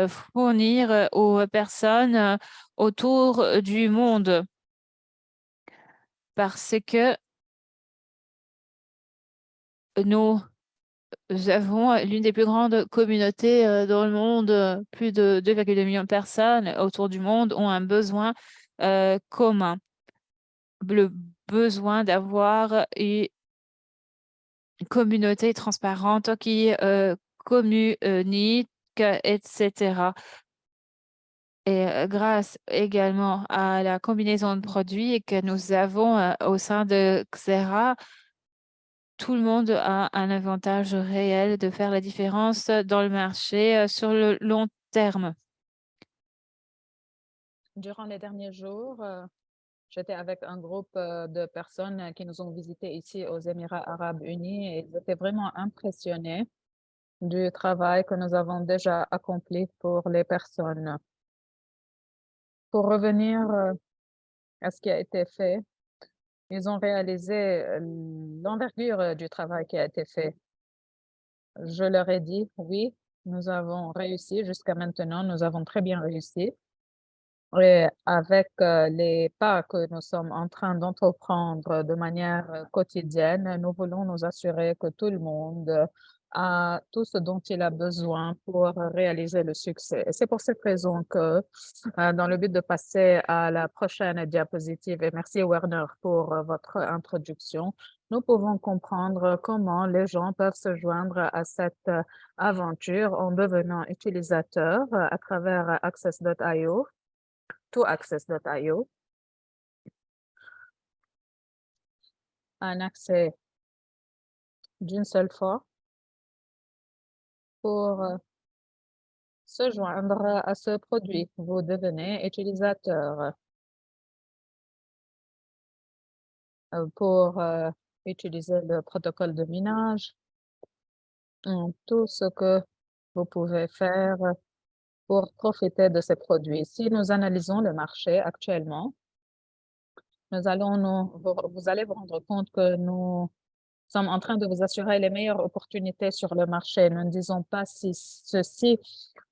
fournir aux personnes autour du monde. Parce que nous avons l'une des plus grandes communautés dans le monde, plus de 2,2 millions de personnes autour du monde ont un besoin commun. Le besoin d'avoir une communauté transparente qui communique, etc. Et grâce également à la combinaison de produits que nous avons au sein de Xera, tout le monde a un avantage réel de faire la différence dans le marché sur le long terme. Durant les derniers jours, j'étais avec un groupe de personnes qui nous ont visités ici aux Émirats arabes unis et ils étaient vraiment impressionnés du travail que nous avons déjà accompli pour les personnes. Pour revenir à ce qui a été fait, ils ont réalisé l'envergure du travail qui a été fait. Je leur ai dit, oui, nous avons réussi jusqu'à maintenant, nous avons très bien réussi. Et avec les pas que nous sommes en train d'entreprendre de manière quotidienne, nous voulons nous assurer que tout le monde à tout ce dont il a besoin pour réaliser le succès. Et c'est pour cette raison que, dans le but de passer à la prochaine diapositive, et merci Werner pour votre introduction, nous pouvons comprendre comment les gens peuvent se joindre à cette aventure en devenant utilisateurs à travers Access.io, to Access.io, un accès d'une seule fois pour se joindre à ce produit. Vous devenez utilisateur pour utiliser le protocole de minage, tout ce que vous pouvez faire pour profiter de ces produits. Si nous analysons le marché actuellement, vous allez vous rendre compte que nous sommes en train de vous assurer les meilleures opportunités sur le marché. Nous ne disons pas ceci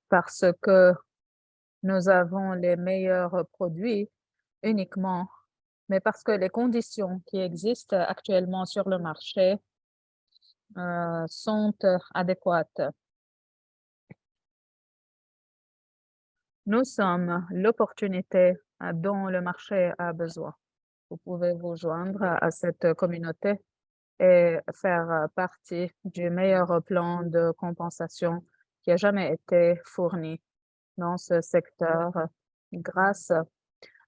parce que nous avons les meilleurs produits uniquement, mais parce que les conditions qui existent actuellement sur le marché sont adéquates. Nous sommes l'opportunité dont le marché a besoin. Vous pouvez vous joindre à cette communauté et faire partie du meilleur plan de compensation qui a jamais été fourni dans ce secteur grâce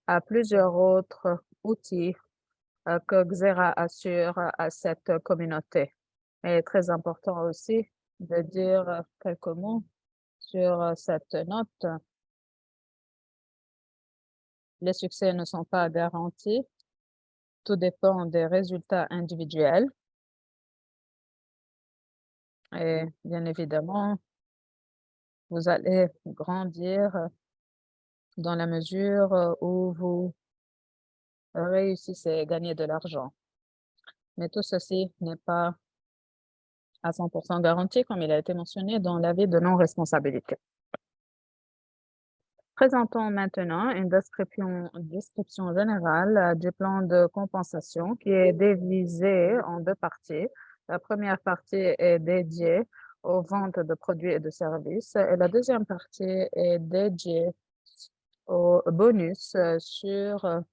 à plusieurs autres outils que Xera assure à cette communauté. Et très important aussi de dire quelques mots sur cette note. Les succès ne sont pas garantis. Tout dépend des résultats individuels. Et bien évidemment, vous allez grandir dans la mesure où vous réussissez à gagner de l'argent. Mais tout ceci n'est pas à 100% garanti, comme il a été mentionné dans l'avis de non-responsabilité. Présentons maintenant une description générale du plan de compensation qui est divisé en deux parties. La première partie est dédiée aux ventes de produits et de services et la deuxième partie est dédiée aux bonus sur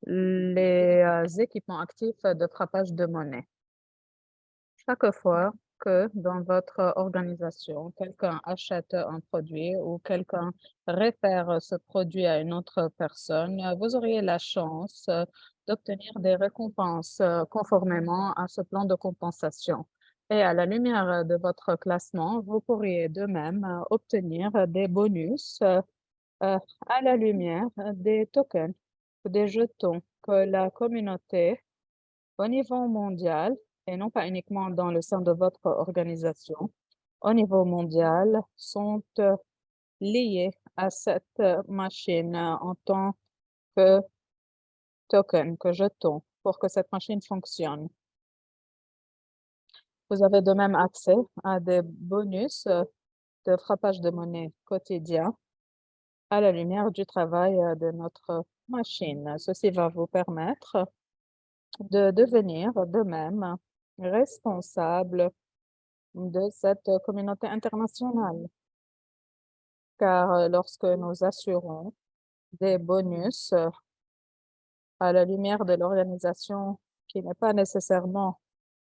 les équipements actifs de frappage de monnaie. Chaque fois que dans votre organisation, quelqu'un achète un produit ou quelqu'un réfère ce produit à une autre personne, vous auriez la chance d'obtenir des récompenses conformément à ce plan de compensation. Et à la lumière de votre classement, vous pourriez de même obtenir des bonus à la lumière des tokens ou des jetons que la communauté au niveau mondial, et non pas uniquement dans le sein de votre organisation, au niveau mondial, sont liés à cette machine en tant que token, que jeton, pour que cette machine fonctionne. Vous avez de même accès à des bonus de frappage de monnaie quotidien à la lumière du travail de notre machine. Ceci va vous permettre de devenir de même responsable de cette communauté internationale. Car lorsque nous assurons des bonus à la lumière de l'organisation qui n'est pas nécessairement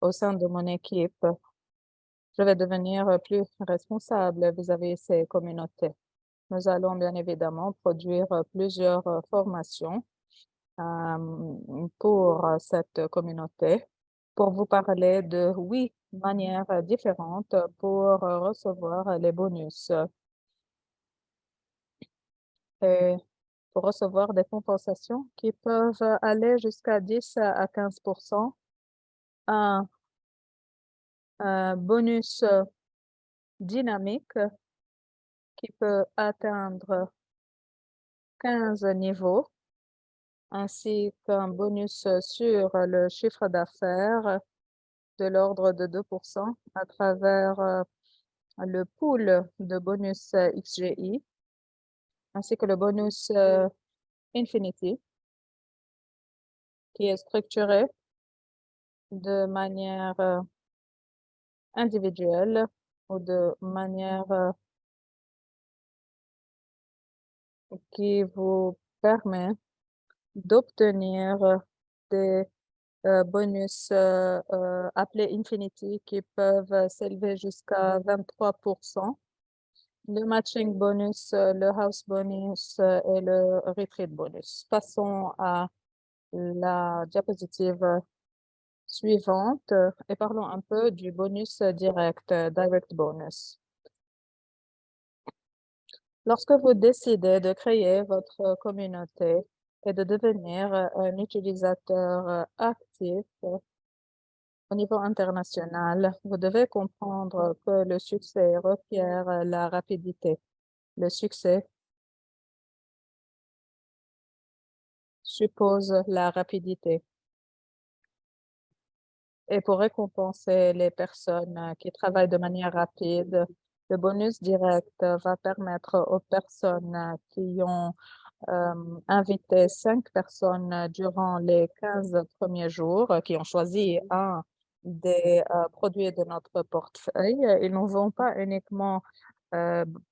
au sein de mon équipe, je vais devenir plus responsable vis-à-vis ces communautés. Nous allons bien évidemment produire plusieurs formations pour cette communauté pour vous parler de 8 manières différentes pour recevoir les bonus et pour recevoir des compensations qui peuvent aller jusqu'à 10 à 15%. Un bonus dynamique qui peut atteindre 15 niveaux, ainsi qu'un bonus sur le chiffre d'affaires de l'ordre de 2% à travers le pool de bonus XGI, ainsi que le bonus Infinity, qui est structuré de manière individuelle ou de manière qui vous permet d'obtenir des bonus appelés Infinity qui peuvent s'élever jusqu'à 23%. Le matching bonus, le house bonus et le retreat bonus. Passons à la diapositive suivante et parlons un peu du bonus direct, direct bonus. Lorsque vous décidez de créer votre communauté et de devenir un utilisateur actif au niveau international, vous devez comprendre que le succès requiert la rapidité. Le succès suppose la rapidité. Et pour récompenser les personnes qui travaillent de manière rapide, le bonus direct va permettre aux personnes qui ont invité 5 personnes durant les 15 premiers jours, qui ont choisi un des produits de notre portefeuille. Ils ne vont pas uniquement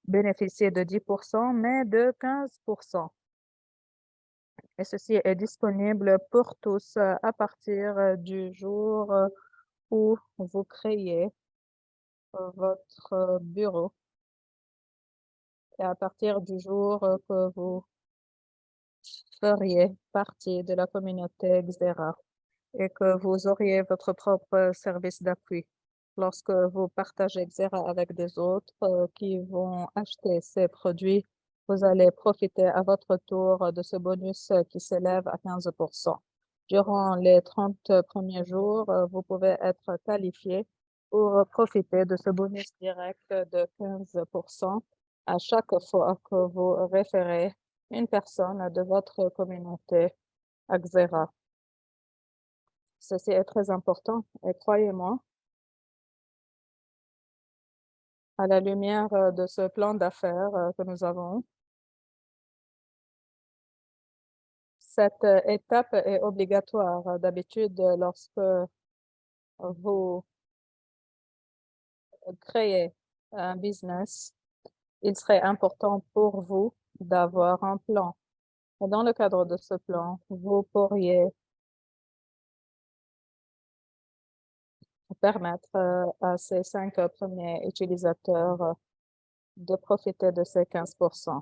bénéficier de 10%, mais de 15%. Et ceci est disponible pour tous à partir du jour où vous créez votre bureau et à partir du jour que vous feriez partie de la communauté Xera et que vous auriez votre propre service d'appui. Lorsque vous partagez Xera avec des autres qui vont acheter ces produits, vous allez profiter à votre tour de ce bonus qui s'élève à 15%. Durant les 30 premiers jours, vous pouvez être qualifié pour profiter de ce bonus direct de 15% à chaque fois que vous référez une personne de votre communauté à Xera. Ceci est très important et croyez-moi, à la lumière de ce plan d'affaires que nous avons, cette étape est obligatoire. D'habitude, lorsque vous créez un business, il serait important pour vous d'avoir un plan. Et dans le cadre de ce plan, vous pourriez permettre à ces 5 premiers utilisateurs de profiter de ces 15%.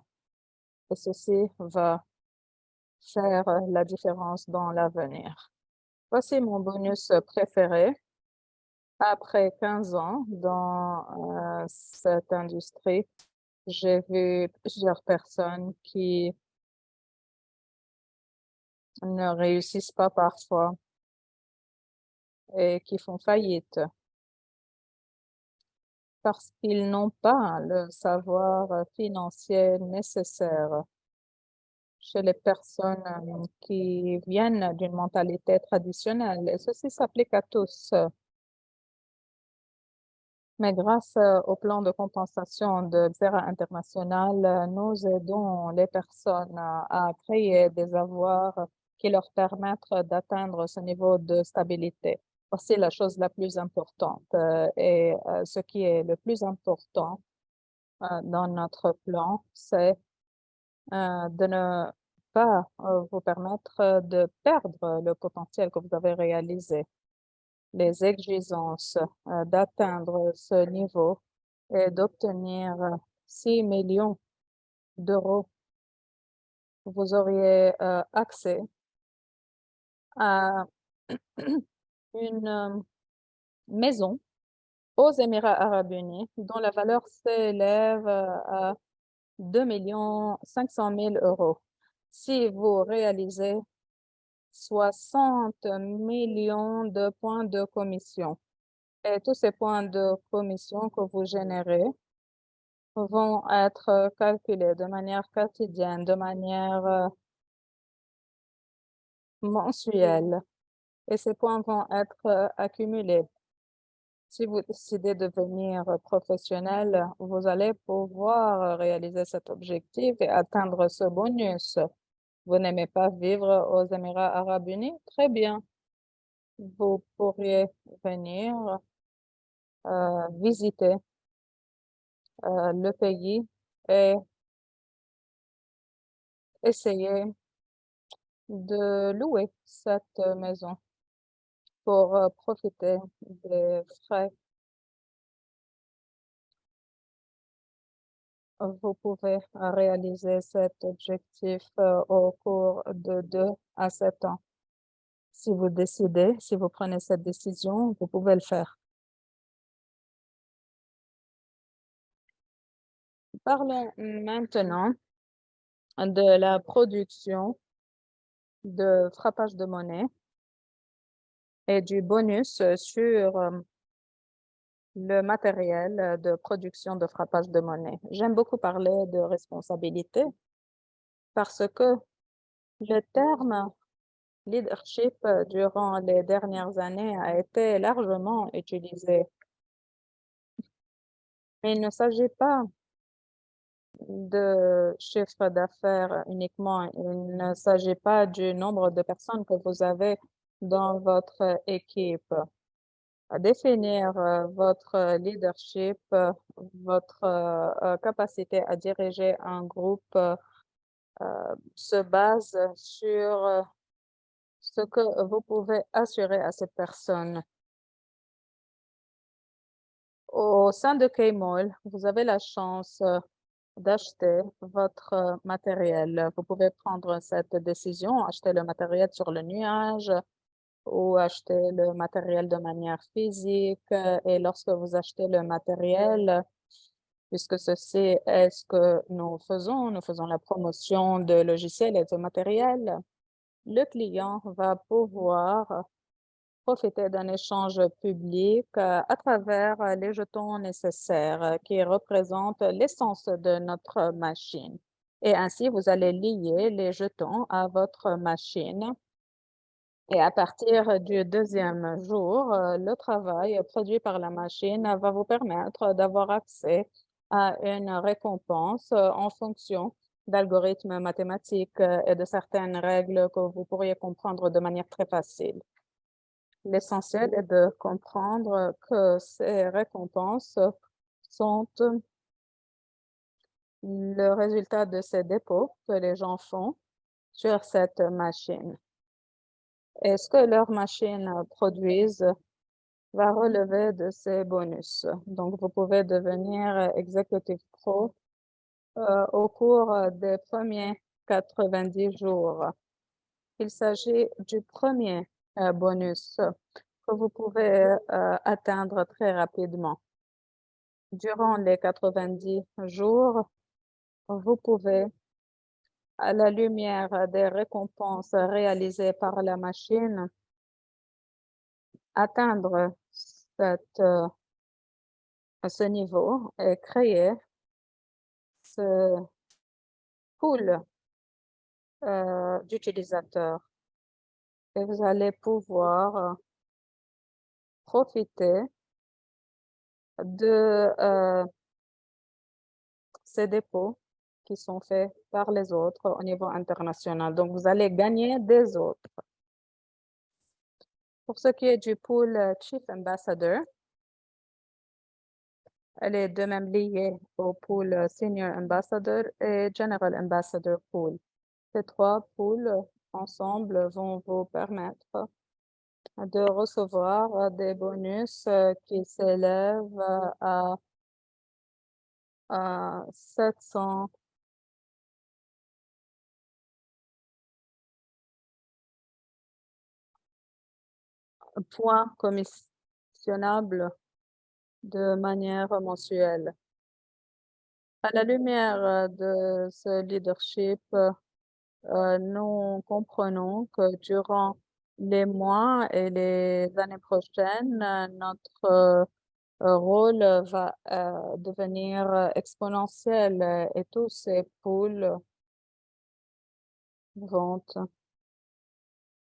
Et ceci va faire la différence dans l'avenir. Voici mon bonus préféré. Après 15 ans dans cette industrie, j'ai vu plusieurs personnes qui ne réussissent pas parfois et qui font faillite parce qu'ils n'ont pas le savoir financier nécessaire. Chez les personnes qui viennent d'une mentalité traditionnelle. Et ceci s'applique à tous. Mais grâce au plan de compensation de Xera International, nous aidons les personnes à créer des avoirs qui leur permettent d'atteindre ce niveau de stabilité. C'est la chose la plus importante. Et ce qui est le plus important dans notre plan, c'est de ne pas vous permettre de perdre le potentiel que vous avez réalisé. Les exigences d'atteindre ce niveau et d'obtenir 6 millions d'euros, vous auriez accès à une maison aux Émirats arabes unis dont la valeur s'élève à 2 500 000 euros. Si vous réalisez 60 millions de points de commission. Et tous ces points de commission que vous générez vont être calculés de manière quotidienne, de manière mensuelle. Et ces points vont être accumulés. Si vous décidez de devenir professionnel, vous allez pouvoir réaliser cet objectif et atteindre ce bonus. Vous n'aimez pas vivre aux Émirats arabes unis? Très bien. Vous pourriez venir visiter le pays et essayer de louer cette maison pour profiter des frais. Vous pouvez réaliser cet objectif au cours de 2 à 7 ans. Si vous décidez, si vous prenez cette décision, vous pouvez le faire. Parlons maintenant de la production de frappage de monnaie et du bonus sur le matériel de production de frappage de monnaie. J'aime beaucoup parler de responsabilité parce que le terme leadership durant les dernières années a été largement utilisé. Mais il ne s'agit pas de chiffre d'affaires uniquement. Il ne s'agit pas du nombre de personnes que vous avez dans votre équipe. Définir votre leadership, votre capacité à diriger un groupe se base sur ce que vous pouvez assurer à cette personne. Au sein de K-Mall, vous avez la chance d'acheter votre matériel. Vous pouvez prendre cette décision, acheter le matériel sur le nuage ou acheter le matériel de manière physique. Et lorsque vous achetez le matériel, puisque ceci est ce que nous faisons la promotion de logiciels et de matériel, le client va pouvoir profiter d'un échange public à travers les jetons nécessaires qui représentent l'essence de notre machine. Et ainsi, vous allez lier les jetons à votre machine. Et à partir du deuxième jour, le travail produit par la machine va vous permettre d'avoir accès à une récompense en fonction d'algorithmes mathématiques et de certaines règles que vous pourriez comprendre de manière très facile. L'essentiel est de comprendre que ces récompenses sont le résultat de ces dépôts que les gens font sur cette machine. Et ce que leurs machines produisent va relever de ces bonus. Donc, vous pouvez devenir executive pro au cours des premiers 90 jours. Il s'agit du premier bonus que vous pouvez atteindre très rapidement. Durant les 90 jours, vous pouvez, à la lumière des récompenses réalisées par la machine, atteindre ce niveau et créer ce pool d'utilisateurs. Et vous allez pouvoir profiter de ces dépôts qui sont faits par les autres au niveau international. Donc, vous allez gagner des autres. Pour ce qui est du pool Chief Ambassador, elle est de même liée au pool Senior Ambassador et General Ambassador Pool. Ces trois pools ensemble vont vous permettre de recevoir des bonus qui s'élèvent à 700 points commissionnables de manière mensuelle. À la lumière de ce leadership, nous comprenons que durant les mois et les années prochaines, notre rôle va devenir exponentiel et tous ces pools vont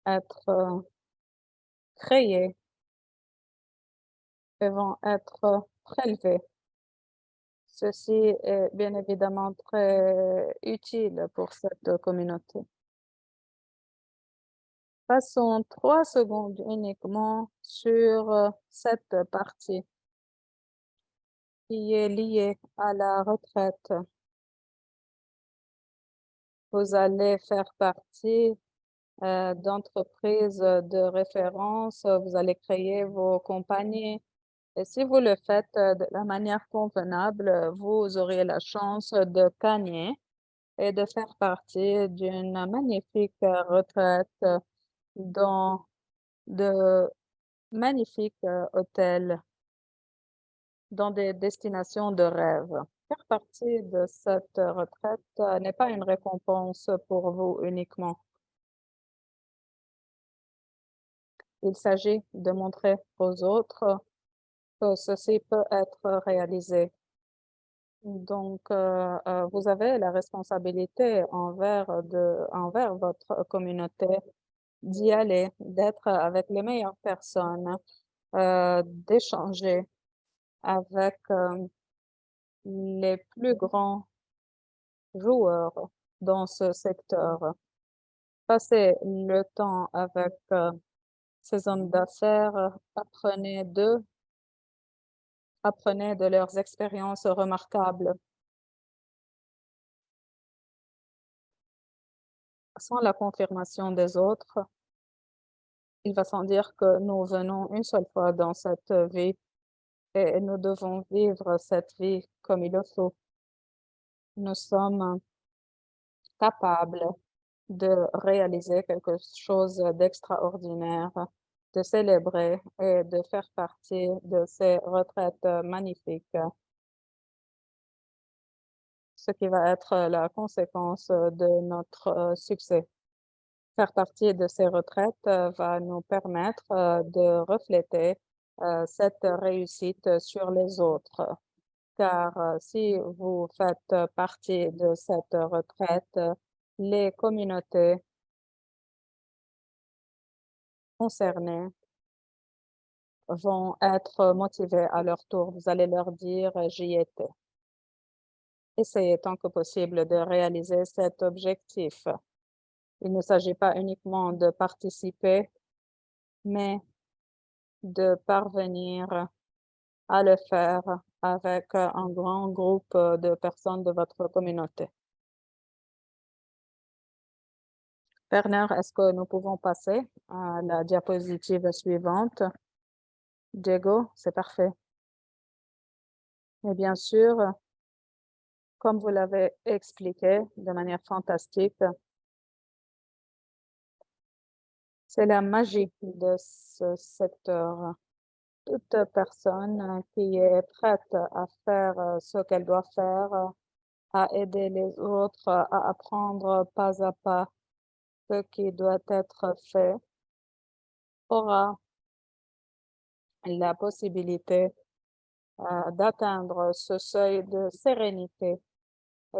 être créés et vont être prélevés. Ceci est bien évidemment très utile pour cette communauté. Passons 3 secondes uniquement sur cette partie. qui est lié à la retraite. Vous allez faire partie d'entreprises de référence, vous allez créer vos compagnies. Et si vous le faites de la manière convenable, vous aurez la chance de gagner et de faire partie d'une magnifique retraite dans de magnifiques hôtels, dans des destinations de rêve. Faire partie de cette retraite n'est pas une récompense pour vous uniquement. Il s'agit de montrer aux autres que ceci peut être réalisé. Donc, vous avez la responsabilité envers votre communauté d'y aller, d'être avec les meilleures personnes, d'échanger avec les plus grands joueurs dans ce secteur. Passez le temps avec ces hommes d'affaires, apprenez de leurs expériences remarquables. Sans la confirmation des autres, il va sans dire que nous venons une seule fois dans cette vie et nous devons vivre cette vie comme il le faut. Nous sommes capables de réaliser quelque chose d'extraordinaire, de célébrer et de faire partie de ces retraites magnifiques, ce qui va être la conséquence de notre succès. Faire partie de ces retraites va nous permettre de refléter cette réussite sur les autres. Car si vous faites partie de cette retraite, les communautés concernées vont être motivées à leur tour. Vous allez leur dire, j'y étais. Essayez tant que possible de réaliser cet objectif. Il ne s'agit pas uniquement de participer, mais de parvenir à le faire avec un grand groupe de personnes de votre communauté. Werner, est-ce que nous pouvons passer à la diapositive suivante? Diego, c'est parfait. Et bien sûr, comme vous l'avez expliqué de manière fantastique, c'est la magie de ce secteur. Toute personne qui est prête à faire ce qu'elle doit faire, à aider les autres, à apprendre pas à pas ce qui doit être fait, aura la possibilité d'atteindre ce seuil de sérénité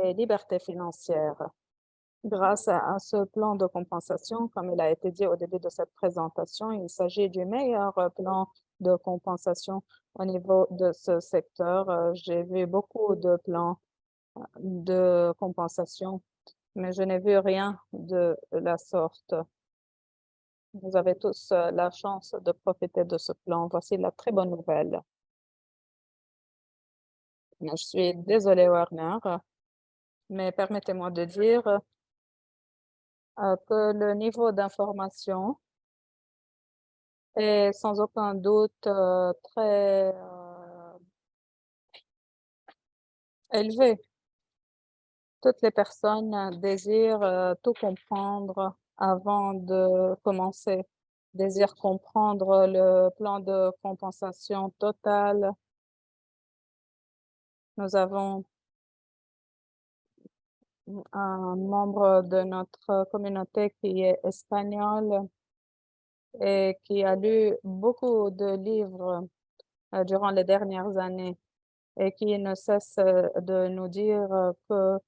et liberté financière. Grâce à ce plan de compensation, comme il a été dit au début de cette présentation, il s'agit du meilleur plan de compensation au niveau de ce secteur. J'ai vu beaucoup de plans de compensation, mais je n'ai vu rien de la sorte. Vous avez tous la chance de profiter de ce plan. Voici la très bonne nouvelle. Je suis désolée, Werner, mais permettez-moi de dire que le niveau d'information est sans aucun doute très élevé. Toutes les personnes désirent tout comprendre avant de commencer, désirent comprendre le plan de compensation totale. Nous avons un membre de notre communauté qui est espagnol et qui a lu beaucoup de livres durant les dernières années et qui ne cesse de nous dire que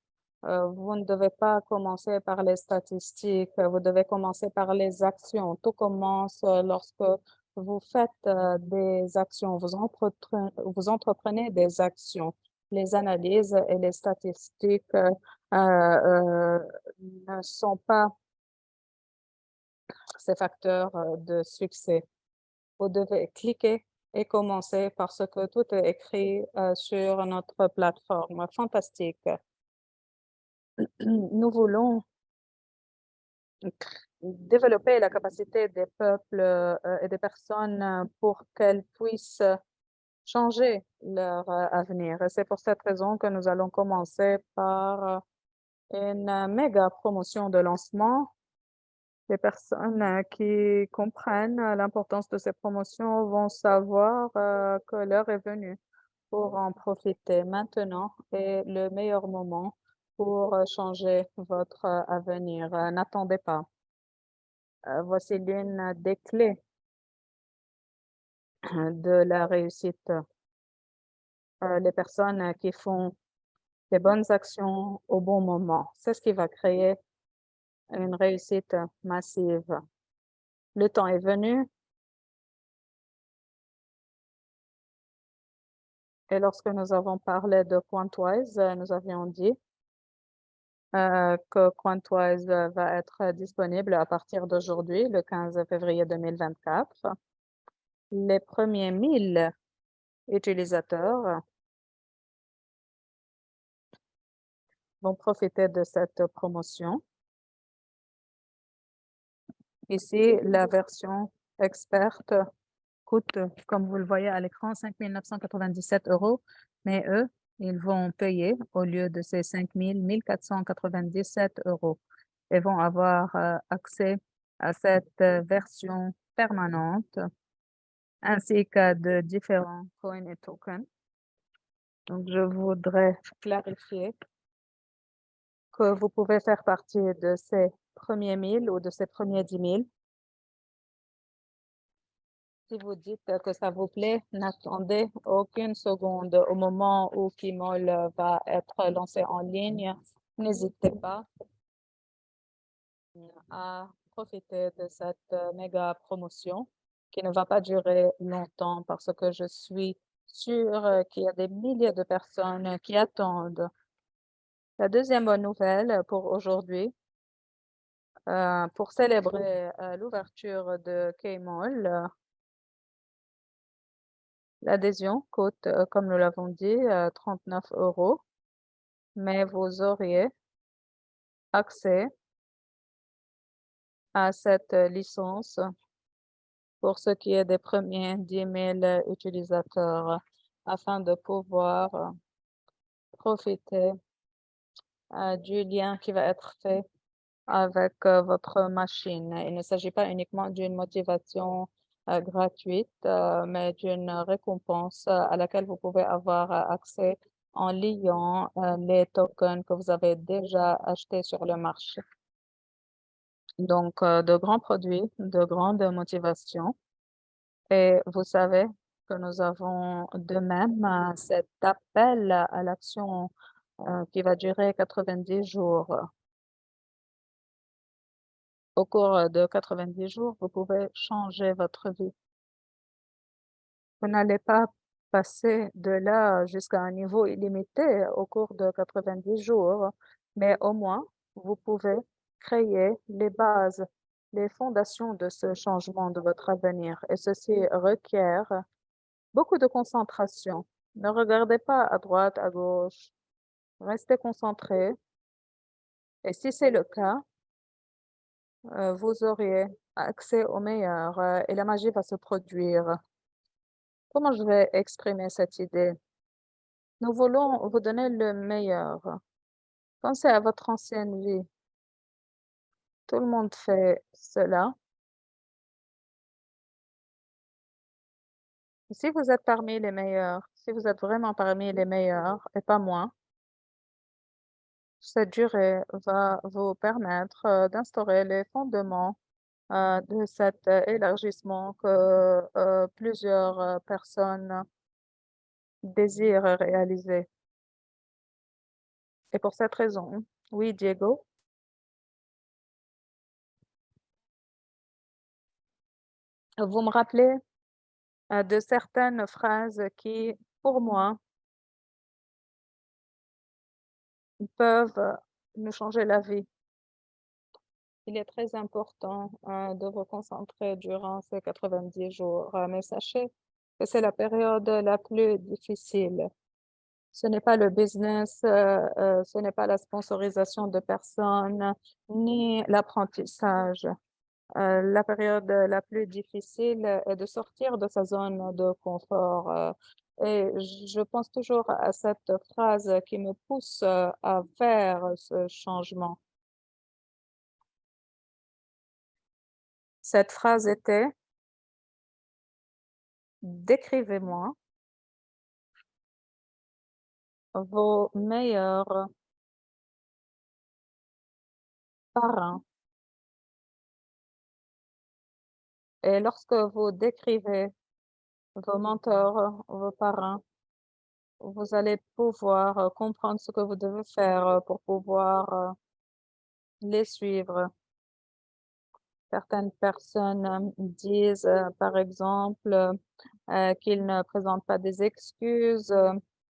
vous ne devez pas commencer par les statistiques, vous devez commencer par les actions. Tout commence lorsque vous faites des actions, vous entreprenez des actions. Les analyses et les statistiques ne sont pas ces facteurs de succès. Vous devez cliquer et commencer parce que tout est écrit sur notre plateforme. Fantastique. Nous voulons développer la capacité des peuples et des personnes pour qu'elles puissent changer leur avenir. Et c'est pour cette raison que nous allons commencer par une méga promotion de lancement. Les personnes qui comprennent l'importance de ces promotions vont savoir que l'heure est venue pour en profiter. Maintenant est le meilleur moment pour changer votre avenir. N'attendez pas. Voici l'une des clés de la réussite. Les personnes qui font les bonnes actions au bon moment, c'est ce qui va créer une réussite massive. Le temps est venu et lorsque nous avons parlé de Quantwise, nous avions dit que Quantwise va être disponible à partir d'aujourd'hui, le 15 février 2024. Les premiers 1000 utilisateurs vont profiter de cette promotion. Ici, la version experte coûte, comme vous le voyez à l'écran, 5 997 €, mais eux, ils vont payer au lieu de ces 5 000, 1 497 € et vont avoir accès à cette version permanente ainsi qu'à de différents coins et tokens. Donc, je voudrais clarifier que vous pouvez faire partie de ces premiers 1000 ou de ces premiers 10 000. Si vous dites que ça vous plaît, n'attendez aucune seconde. Au moment où Kimol va être lancé en ligne, n'hésitez pas à profiter de cette méga promotion qui ne va pas durer longtemps parce que je suis sûre qu'il y a des milliers de personnes qui attendent. La deuxième bonne nouvelle pour aujourd'hui, pour célébrer l'ouverture de K-Mall, l'adhésion coûte, comme nous l'avons dit, 39 €, mais vous auriez accès à cette licence pour ce qui est des premiers 10 000 utilisateurs afin de pouvoir profiter du lien qui va être fait avec votre machine. Il ne s'agit pas uniquement d'une motivation gratuite, mais d'une récompense à laquelle vous pouvez avoir accès en liant les tokens que vous avez déjà achetés sur le marché. Donc, de grands produits, de grandes motivations. Et vous savez que nous avons de même cet appel à l'action qui va durer 90 jours. Au cours de 90 jours, vous pouvez changer votre vie. Vous n'allez pas passer de là jusqu'à un niveau illimité au cours de 90 jours, mais au moins, vous pouvez créer les bases, les fondations de ce changement de votre avenir. Et ceci requiert beaucoup de concentration. Ne regardez pas à droite, à gauche. Restez concentré. Et si c'est le cas, vous auriez accès au meilleur et la magie va se produire. Comment je vais exprimer cette idée? Nous voulons vous donner le meilleur. Pensez à votre ancienne vie. Tout le monde fait cela. Si vous êtes parmi les meilleurs, si vous êtes vraiment parmi les meilleurs et pas moins, cette durée va vous permettre d'instaurer les fondements de cet élargissement que plusieurs personnes désirent réaliser. Et pour cette raison, oui, Diego, vous me rappelez de certaines phrases qui, pour moi, peuvent nous changer la vie. Il est très important de vous concentrer durant ces 90 jours, mais sachez que c'est la période la plus difficile. Ce n'est pas le business, ce n'est pas la sponsorisation de personnes, ni l'apprentissage. La période la plus difficile est de sortir de sa zone de confort. Et je pense toujours à cette phrase qui me pousse à faire ce changement. Cette phrase était: décrivez-moi vos meilleurs parrains. Et lorsque vous décrivez vos mentors, vos parrains, vous allez pouvoir comprendre ce que vous devez faire pour pouvoir les suivre. Certaines personnes disent, par exemple, qu'ils ne présentent pas des excuses,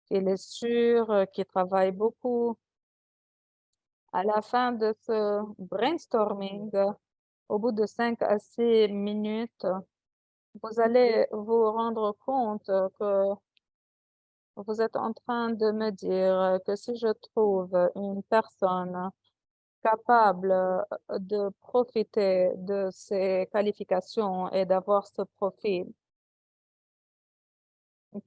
qu'il est sûr, qu'ils travaillent beaucoup. À la fin de ce brainstorming, au bout de 5 à 6 minutes, vous allez vous rendre compte que vous êtes en train de me dire que si je trouve une personne capable de profiter de ses qualifications et d'avoir ce profil,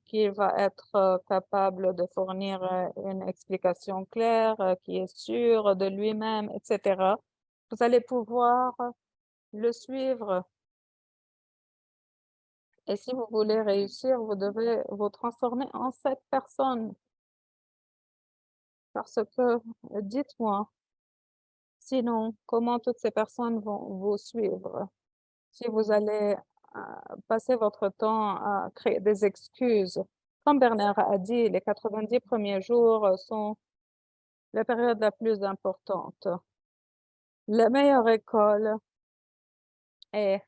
qui va être capable de fournir une explication claire, qui est sûr de lui-même, etc. Vous allez pouvoir le suivre. Et si vous voulez réussir, vous devez vous transformer en cette personne. Parce que, dites-moi, sinon, comment toutes ces personnes vont vous suivre? Si vous allez passer votre temps à créer des excuses. Comme Bernard a dit, les 90 premiers jours sont la période la plus importante. La meilleure école et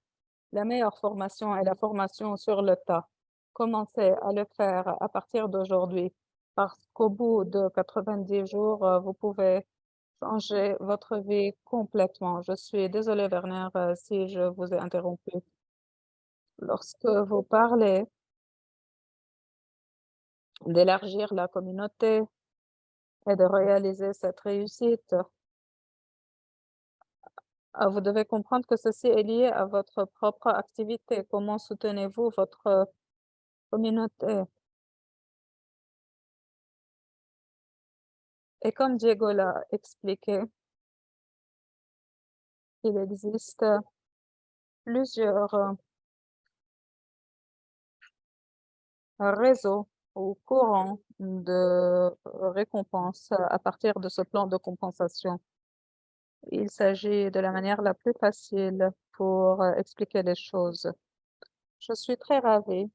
la meilleure formation est la formation sur le tas. Commencez à le faire à partir d'aujourd'hui, parce qu'au bout de 90 jours, vous pouvez changer votre vie complètement. Je suis désolée, Werner, si je vous ai interrompu. Lorsque vous parlez d'élargir la communauté et de réaliser cette réussite, vous devez comprendre que ceci est lié à votre propre activité. Comment soutenez-vous votre communauté? Et comme Diego l'a expliqué, il existe plusieurs réseaux ou courants de récompenses à partir de ce plan de compensation. Il s'agit de la manière la plus facile pour expliquer les choses. Je suis très ravie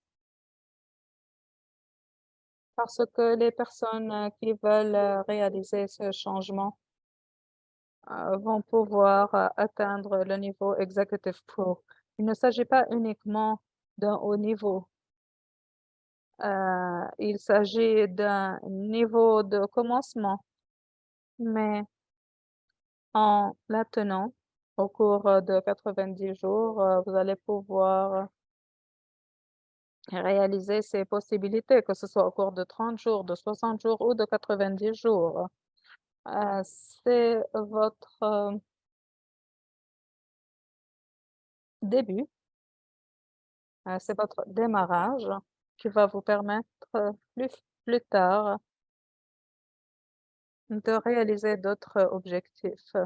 parce que les personnes qui veulent réaliser ce changement vont pouvoir atteindre le niveau Executive Pro. Il ne s'agit pas uniquement d'un haut niveau. Il s'agit d'un niveau de commencement, mais en l'attenant au cours de 90 jours, vous allez pouvoir réaliser ces possibilités, que ce soit au cours de 30 jours, de 60 jours ou de 90 jours. C'est votre début, c'est votre démarrage qui va vous permettre plus tard de réaliser d'autres objectifs.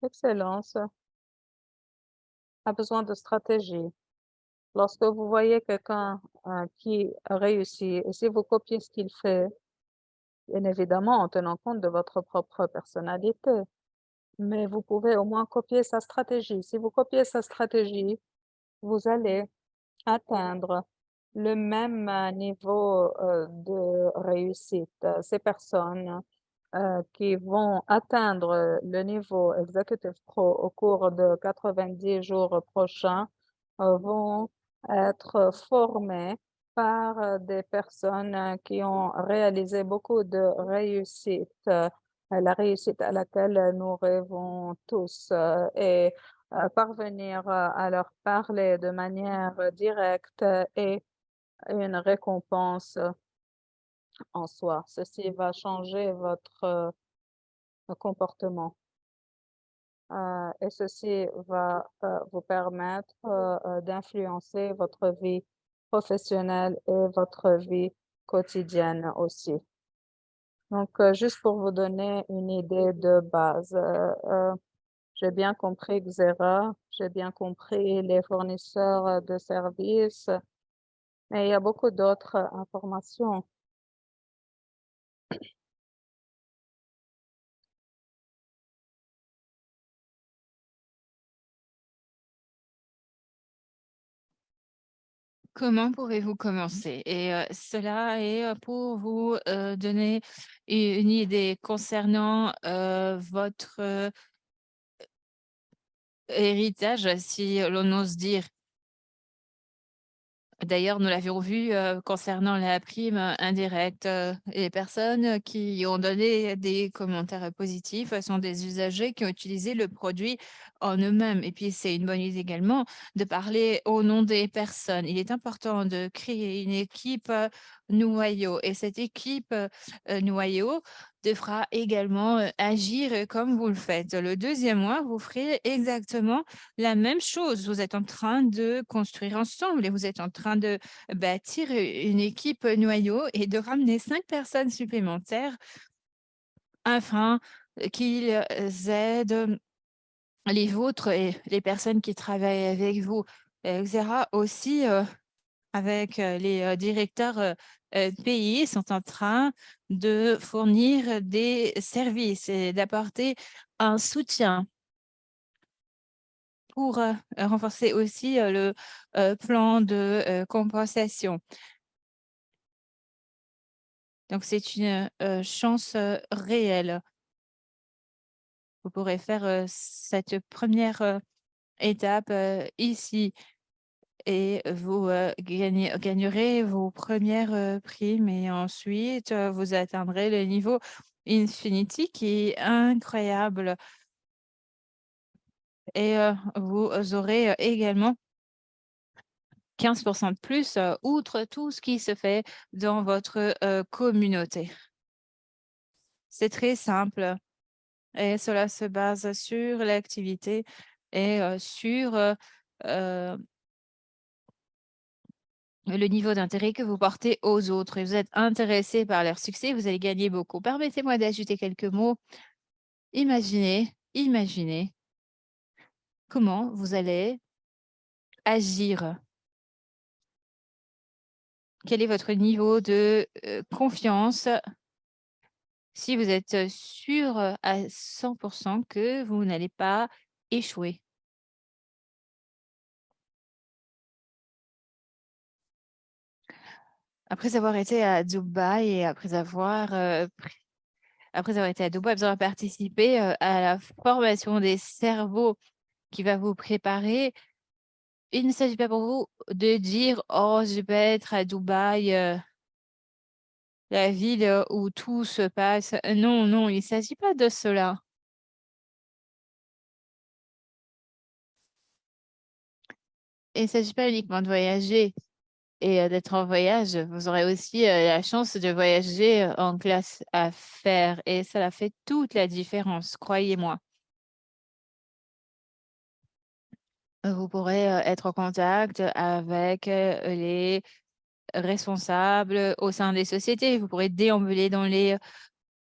L'excellence a besoin de stratégie. Lorsque vous voyez quelqu'un qui réussit, et si vous copiez ce qu'il fait, bien évidemment en tenant compte de votre propre personnalité, mais vous pouvez au moins copier sa stratégie. Si vous copiez sa stratégie, vous allez atteindre le même niveau de réussite. Ces personnes qui vont atteindre le niveau Executive Pro au cours de 90 jours prochains vont être formées par des personnes qui ont réalisé beaucoup de réussites, la réussite à laquelle nous rêvons tous. Et parvenir à leur parler de manière directe et une récompense en soi. Ceci va changer votre comportement. Et ceci va vous permettre d'influencer votre vie professionnelle et votre vie quotidienne aussi. Donc, juste pour vous donner une idée de base, j'ai bien compris Xera, j'ai bien compris les fournisseurs de services, mais il y a beaucoup d'autres informations. Comment pouvez-vous commencer? Et cela est pour vous donner une idée concernant votre héritage, si l'on ose dire. D'ailleurs, nous l'avions vu concernant la prime indirecte. Les personnes qui ont donné des commentaires positifs sont des usagers qui ont utilisé le produit en eux-mêmes. Et puis, c'est une bonne idée également de parler au nom des personnes. Il est important de créer une équipe noyau. Et cette équipe noyau devra également agir comme vous le faites. Le deuxième mois, vous ferez exactement la même chose. Vous êtes en train de construire ensemble et vous êtes en train de bâtir une équipe noyau et de ramener 5 personnes supplémentaires afin qu'ils aident les vôtres et les personnes qui travaillent avec vous. Xera aussi, avec les directeurs pays, sont en train de fournir des services et d'apporter un soutien pour renforcer aussi le plan de compensation. Donc, c'est une chance réelle. Vous pourrez faire cette première étape ici et vous gagnerez vos premières primes et ensuite vous atteindrez le niveau Infinity qui est incroyable. Et vous aurez également 15% de plus, outre tout ce qui se fait dans votre communauté. C'est très simple et cela se base sur l'activité et sur le niveau d'intérêt que vous portez aux autres et vous êtes intéressé par leur succès, vous allez gagner beaucoup. Permettez-moi d'ajouter quelques mots. Imaginez comment vous allez agir. Quel est votre niveau de confiance si vous êtes sûr à 100% que vous n'allez pas échouer? Après avoir été à Dubaï et après avoir été à Dubaï, après avoir participé à la formation des cerveaux qui va vous préparer, il ne s'agit pas pour vous de dire: «Oh, je vais être à Dubaï, la ville où tout se passe». Non, non, il ne s'agit pas de cela. Il ne s'agit pas uniquement de voyager et d'être en voyage. Vous aurez aussi la chance de voyager en classe affaires et cela fait toute la différence, croyez-moi. Vous pourrez être en contact avec les responsables au sein des sociétés. Vous pourrez déambuler dans les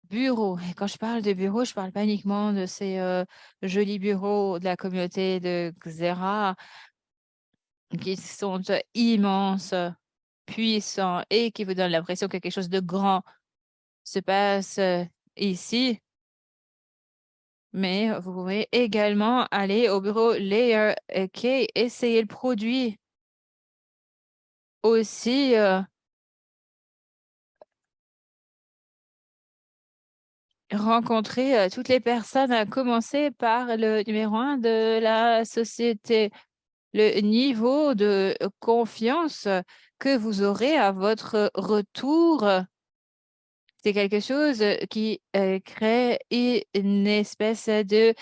bureaux. Et quand je parle de bureaux, je parle pas uniquement de ces jolis bureaux de la communauté de Xera qui sont immenses, puissants et qui vous donnent l'impression que quelque chose de grand se passe ici. Mais vous pouvez également aller au bureau Layer K, essayer le produit aussi. Rencontrer toutes les personnes, à commencer par le numéro 1 de la société. Le niveau de confiance que vous aurez à votre retour C'est quelque chose qui crée une espèce de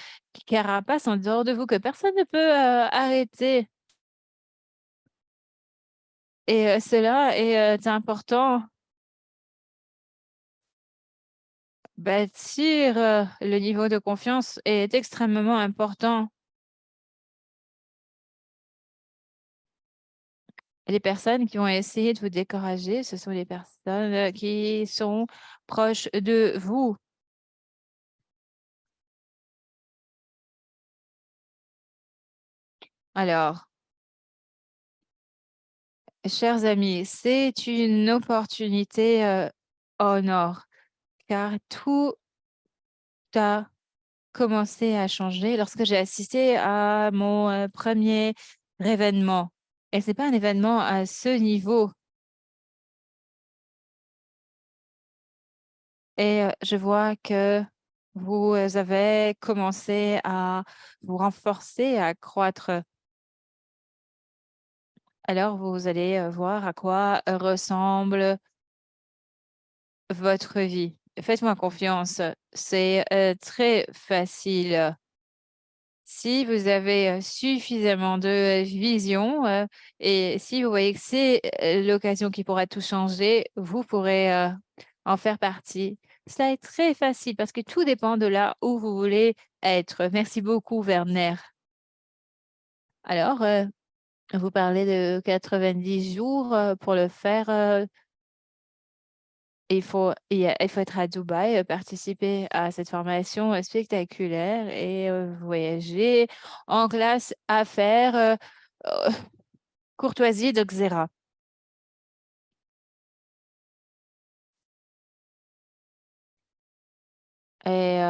carapace en dehors de vous que personne ne peut arrêter. Et cela est important. Bâtir le niveau de confiance est extrêmement important. Les personnes qui vont essayer de vous décourager, ce sont les personnes qui sont proches de vous. Alors, chers amis, c'est une opportunité en or, car tout a commencé à changer lorsque j'ai assisté à mon premier événement. Et c'est pas un événement à ce niveau. Et je vois que vous avez commencé à vous renforcer, à croître. Alors, vous allez voir à quoi ressemble votre vie. Faites-moi confiance, c'est très facile. Si vous avez suffisamment de vision et si vous voyez que c'est l'occasion qui pourra tout changer, vous pourrez en faire partie. Cela est très facile parce que tout dépend de là où vous voulez être. Merci beaucoup, Werner. Alors, vous parlez de 90 jours pour le faire. Il faut être à Dubaï, participer à cette formation spectaculaire et voyager en classe affaires, euh, courtoisie de Xera. Et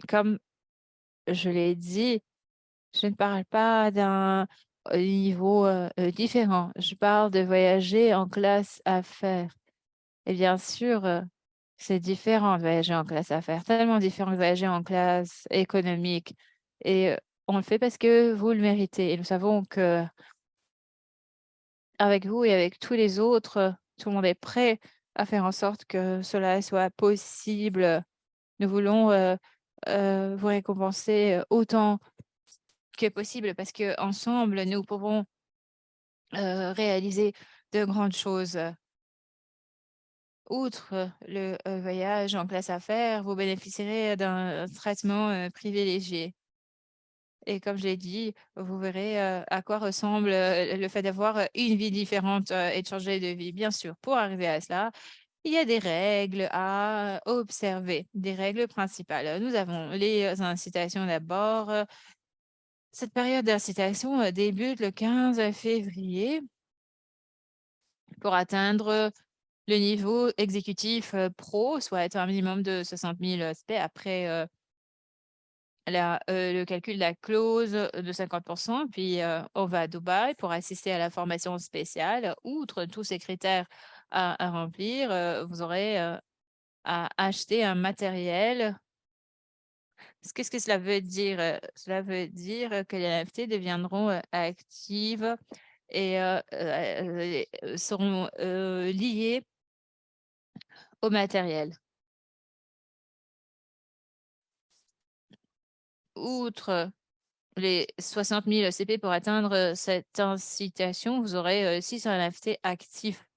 comme je l'ai dit, je ne parle pas d'un niveau différent. Je parle de voyager en classe affaires. Et bien sûr, c'est différent de voyager en classe affaires, tellement différent de voyager en classe économique. Et on le fait parce que vous le méritez. Et nous savons que avec vous et avec tous les autres, tout le monde est prêt à faire en sorte que cela soit possible. Nous voulons vous récompenser autant que possible parce que ensemble, nous pouvons réaliser de grandes choses. Outre le voyage en classe affaires, vous bénéficierez d'un traitement privilégié. Et comme je l'ai dit, vous verrez à quoi ressemble le fait d'avoir une vie différente et de changer de vie. Bien sûr, pour arriver à cela, il y a des règles à observer, des règles principales. Nous avons les incitations d'abord. Cette période d'incitation débute le 15 février pour atteindre le niveau exécutif pro, soit un minimum de 60 000 aspects après le calcul de la clause de 50%. Puis on va à Dubaï pour assister à la formation spéciale. Outre tous ces critères à remplir, vous aurez à acheter un matériel. Qu'est-ce que cela veut dire? Cela veut dire que les NFT deviendront actives et seront liées au matériel. Outre les 60 000 CP pour atteindre cette incitation, vous aurez 600 NFT actifs.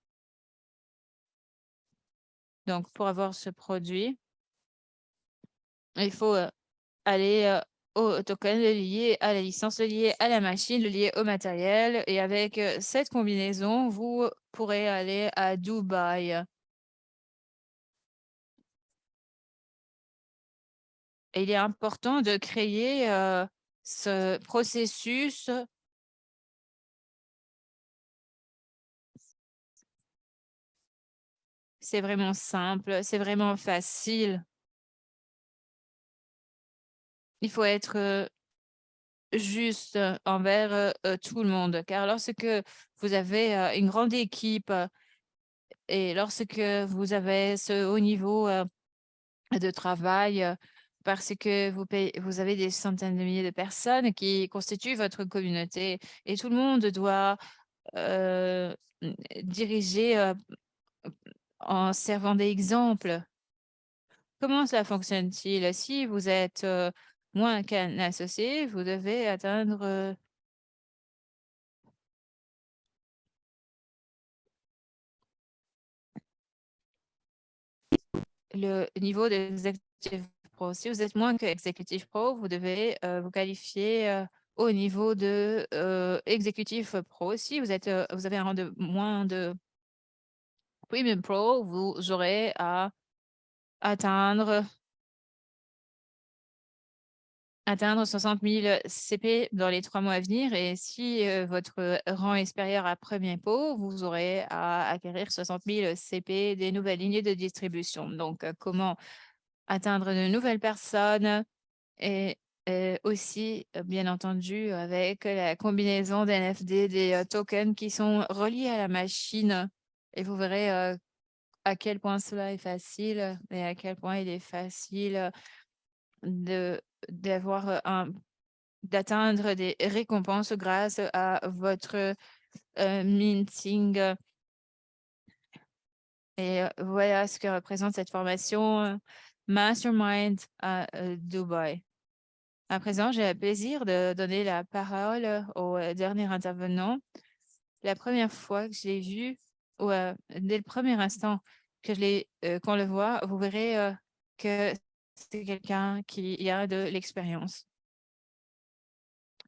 Donc, pour avoir ce produit, il faut aller au token, le lier à la licence, le lier à la machine, le lier au matériel. Et avec cette combinaison, vous pourrez aller à Dubaï. Et il est important de créer ce processus. C'est vraiment simple, c'est vraiment facile. Il faut être juste envers tout le monde, car lorsque vous avez une grande équipe et lorsque vous avez ce haut niveau de travail, parce que vous avez des centaines de milliers de personnes qui constituent votre communauté et tout le monde doit diriger en servant d'exemple. Comment cela fonctionne-t-il? Si vous êtes moins qu'un associé, vous devez atteindre le niveau d'exécutif pro. Si vous êtes moins qu'exécutif pro, vous devez vous qualifier au niveau de exécutif pro. Si vous êtes, vous avez un rang de moins de premium pro, vous aurez à atteindre 60 000 CP dans les 3 mois à venir. Et si votre rang est supérieur à premier pot, vous aurez à acquérir 60 000 CP des nouvelles lignées de distribution. Donc, comment atteindre de nouvelles personnes et aussi, bien entendu, avec la combinaison d'NFD, des tokens qui sont reliés à la machine. Et vous verrez à quel point cela est facile et à quel point il est facile d'avoir d'atteindre des récompenses grâce à votre minting. Et voilà ce que représente cette formation Mastermind à Dubaï. À présent, j'ai le plaisir de donner la parole au dernier intervenant. La première fois que je l'ai vu, ou dès le premier instant que qu'on le voit, vous verrez que c'est quelqu'un qui a de l'expérience.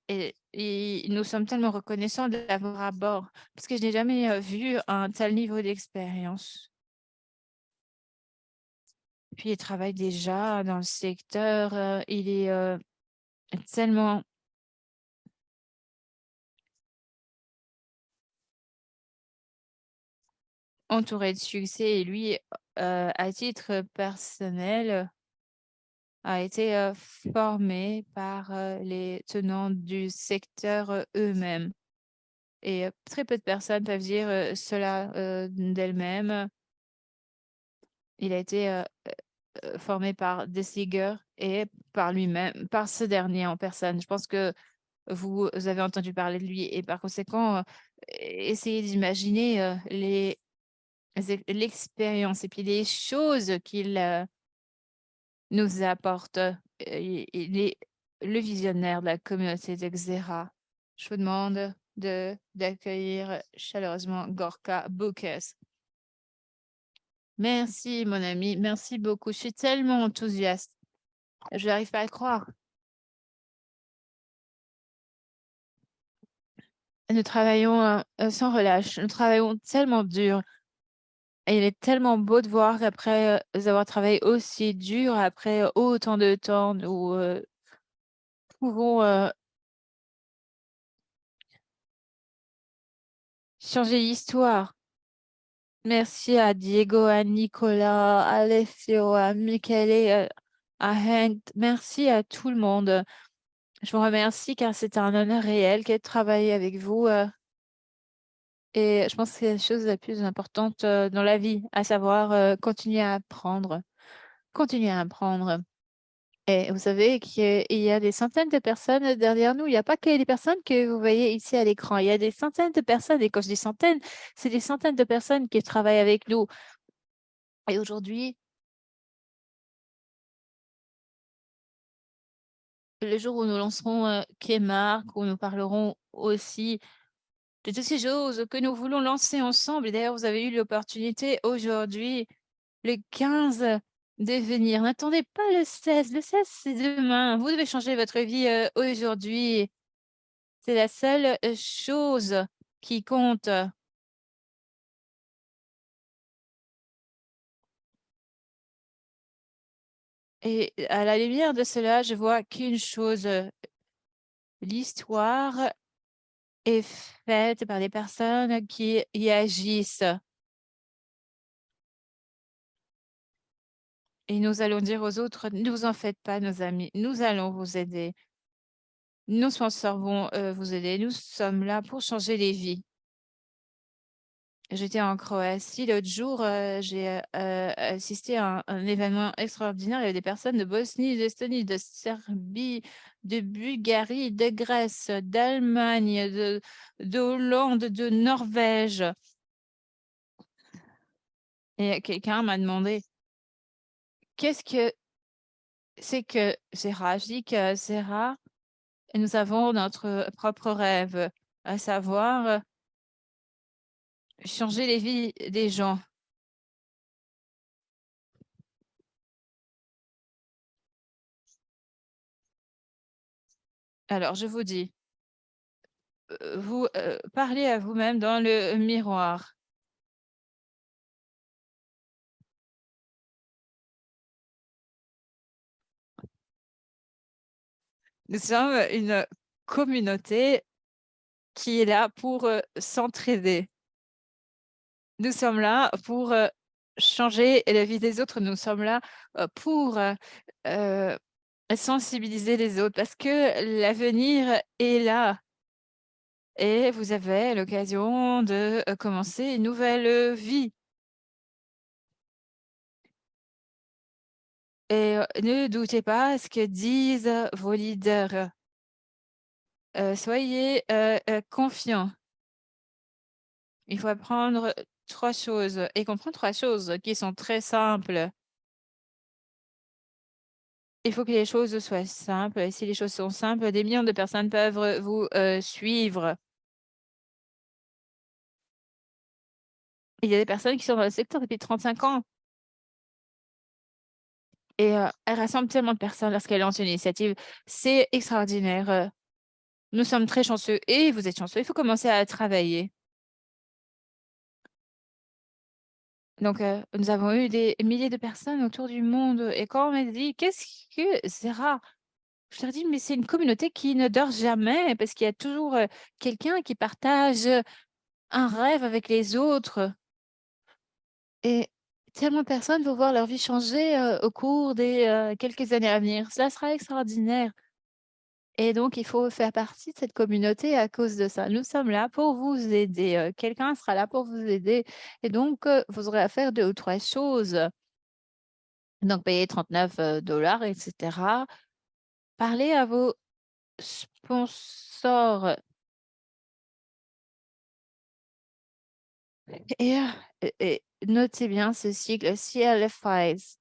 Et nous sommes tellement reconnaissants de l'avoir à bord parce que je n'ai jamais vu un tel niveau d'expérience. Puis il travaille déjà dans le secteur, il est tellement entouré de succès et lui, à titre personnel, a été formé par les tenants du secteur eux-mêmes. Et très peu de personnes peuvent dire cela d'elles-mêmes. Il a été formé par Desiger et par lui-même, par ce dernier en personne. Je pense que vous avez entendu parler de lui et par conséquent, essayez d'imaginer l'expérience et puis les choses qu'il nous apporte. Il est le visionnaire de la communauté d'Exera. Je vous demande d'accueillir chaleureusement Gorka Bukes. Merci, mon ami. Merci beaucoup. Je suis tellement enthousiaste. Je n'arrive pas à le croire. Nous travaillons sans relâche. Nous travaillons tellement dur. Et il est tellement beau de voir qu'après avoir travaillé aussi dur, après autant de temps, nous pouvons changer l'histoire. Merci à Diego, à Nicolas, à Alessio, à Michele, à Hank. Merci à tout le monde. Je vous remercie car c'est un honneur réel de travailler avec vous. Et je pense que c'est la chose la plus importante dans la vie, à savoir continuer à apprendre. Continuer à apprendre. Et vous savez qu'il y a des centaines de personnes derrière nous. Il n'y a pas que les personnes que vous voyez ici à l'écran. Il y a des centaines de personnes. Et quand je dis centaines, c'est des centaines de personnes qui travaillent avec nous. Et aujourd'hui, le jour où nous lancerons Kmark, où nous parlerons aussi de toutes ces choses que nous voulons lancer ensemble. Et d'ailleurs, vous avez eu l'opportunité aujourd'hui, le 15, de venir. N'attendez pas le 16. Le 16, c'est demain. Vous devez changer votre vie aujourd'hui. C'est la seule chose qui compte. Et à la lumière de cela, je vois qu'une chose, l'histoire est faite par des personnes qui y agissent. Et nous allons dire aux autres, ne vous en faites pas, nos amis, nous allons vous aider. Nos sponsors vont vous aider. Nous sommes là pour changer les vies. J'étais en Croatie l'autre jour, j'ai assisté à un événement extraordinaire. Il y avait des personnes de Bosnie, d'Estonie, de Serbie, de Bulgarie, de Grèce, d'Allemagne, de Hollande, de Norvège. Et quelqu'un m'a demandé qu'est-ce que c'est que Zera? Je dis que Zera, nous avons notre propre rêve, à savoir changer les vies des gens. Alors, je vous dis, vous parlez à vous-même dans le miroir. Nous sommes une communauté qui est là pour s'entraider. Nous sommes là pour changer la vie des autres. Nous sommes là pour sensibiliser les autres parce que l'avenir est là et vous avez l'occasion de commencer une nouvelle vie. Et ne doutez pas ce que disent vos leaders. Soyez confiants. Il faut apprendre 3 choses et comprendre 3 choses qui sont très simples. Il faut que les choses soient simples et si les choses sont simples, des millions de personnes peuvent vous suivre. Il y a des personnes qui sont dans le secteur depuis 35 ans et elles rassemblent tellement de personnes lorsqu'elles lancent une initiative. C'est extraordinaire. Nous sommes très chanceux et vous êtes chanceux. Il faut commencer à travailler. Donc, nous avons eu des milliers de personnes autour du monde et quand on m'a dit: «Qu'est-ce que Zera?» Je leur dis: «Mais c'est une communauté qui ne dort jamais parce qu'il y a toujours, quelqu'un qui partage, un rêve avec les autres» et tellement de personnes vont voir leur vie changer, au cours des, quelques années à venir. Cela sera extraordinaire et donc il faut faire partie de cette communauté à cause de ça. Nous sommes là pour vous aider, quelqu'un sera là pour vous aider et donc vous aurez à faire 2 ou 3 choses. Donc payer 39 et cetera. Parlez à vos sponsors et notez bien ce cycle CLFIs.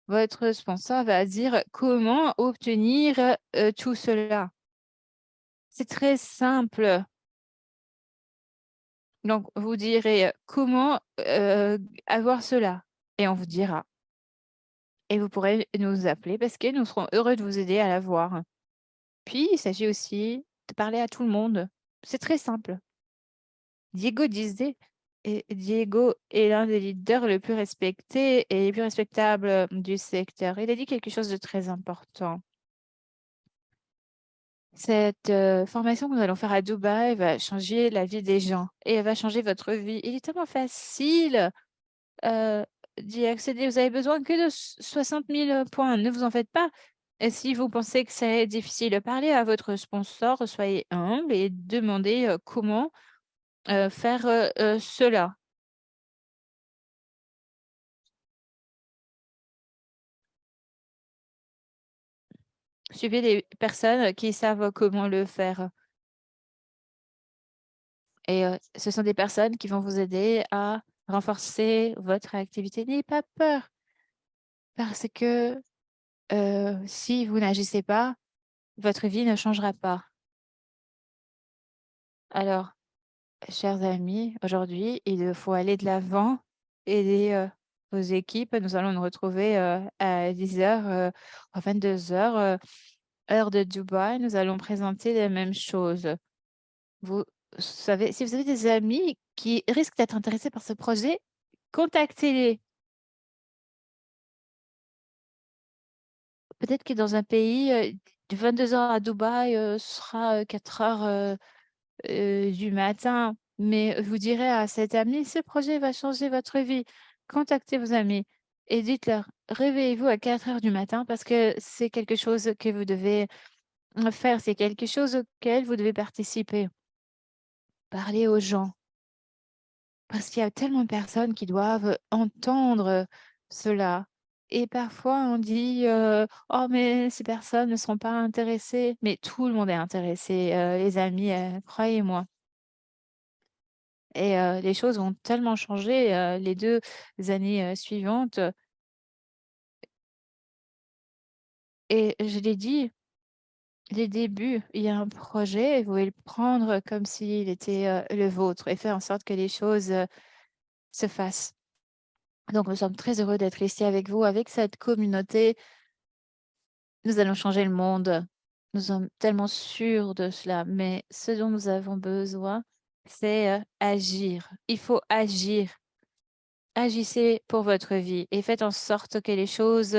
Votre sponsor va dire comment obtenir, tout cela. C'est très simple. Donc vous direz, comment, avoir cela? Et on vous dira et vous pourrez nous appeler parce que nous serons heureux de vous aider à l'avoir. Puis il s'agit aussi de parler à tout le monde. C'est très simple. Diego disait et Diego est l'un des leaders le plus respectés et les plus respectables du secteur. Il a dit quelque chose de très important. Cette formation que nous allons faire à Dubaï va changer la vie des gens et elle va changer votre vie. Il est tellement facile d'y accéder. Vous avez besoin que de 60 000 points. Ne vous en faites pas. Et si vous pensez que c'est difficile, parlez à votre sponsor, soyez humble et demandez comment faire cela. Suivez les personnes qui savent comment le faire. Et ce sont des personnes qui vont vous aider à renforcer votre activité. N'ayez pas peur parce que si vous n'agissez pas, votre vie ne changera pas. Alors, chers amis, aujourd'hui, il faut aller de l'avant, aider vos équipes. Nous allons nous retrouver à 10 heures, à 22 heures, heure de Dubaï. Nous allons présenter les mêmes choses. Vous savez, si vous avez des amis qui risquent d'être intéressés par ce projet, contactez-les. Peut-être que dans un pays, de 22 heures à Dubaï, ce sera 4 heures du matin. Mais vous direz à cet ami, ce projet va changer votre vie. Contactez vos amis et dites-leur, réveillez-vous à 4 heures du matin parce que c'est quelque chose que vous devez faire, c'est quelque chose auquel vous devez participer. Parlez aux gens. Parce qu'il y a tellement de personnes qui doivent entendre cela. Et parfois, on dit «Oh, mais ces personnes ne sont pas intéressées». Mais tout le monde est intéressé, les amis, croyez-moi. Et les choses ont tellement changé les 2 années suivantes. Et je l'ai dit, les débuts, il y a un projet, vous pouvez le prendre comme s'il était le vôtre et faire en sorte que les choses se fassent. Donc, nous sommes très heureux d'être ici avec vous, avec cette communauté. Nous allons changer le monde. Nous sommes tellement sûrs de cela. Mais ce dont nous avons besoin, c'est agir. Il faut agir. Agissez pour votre vie et faites en sorte que les choses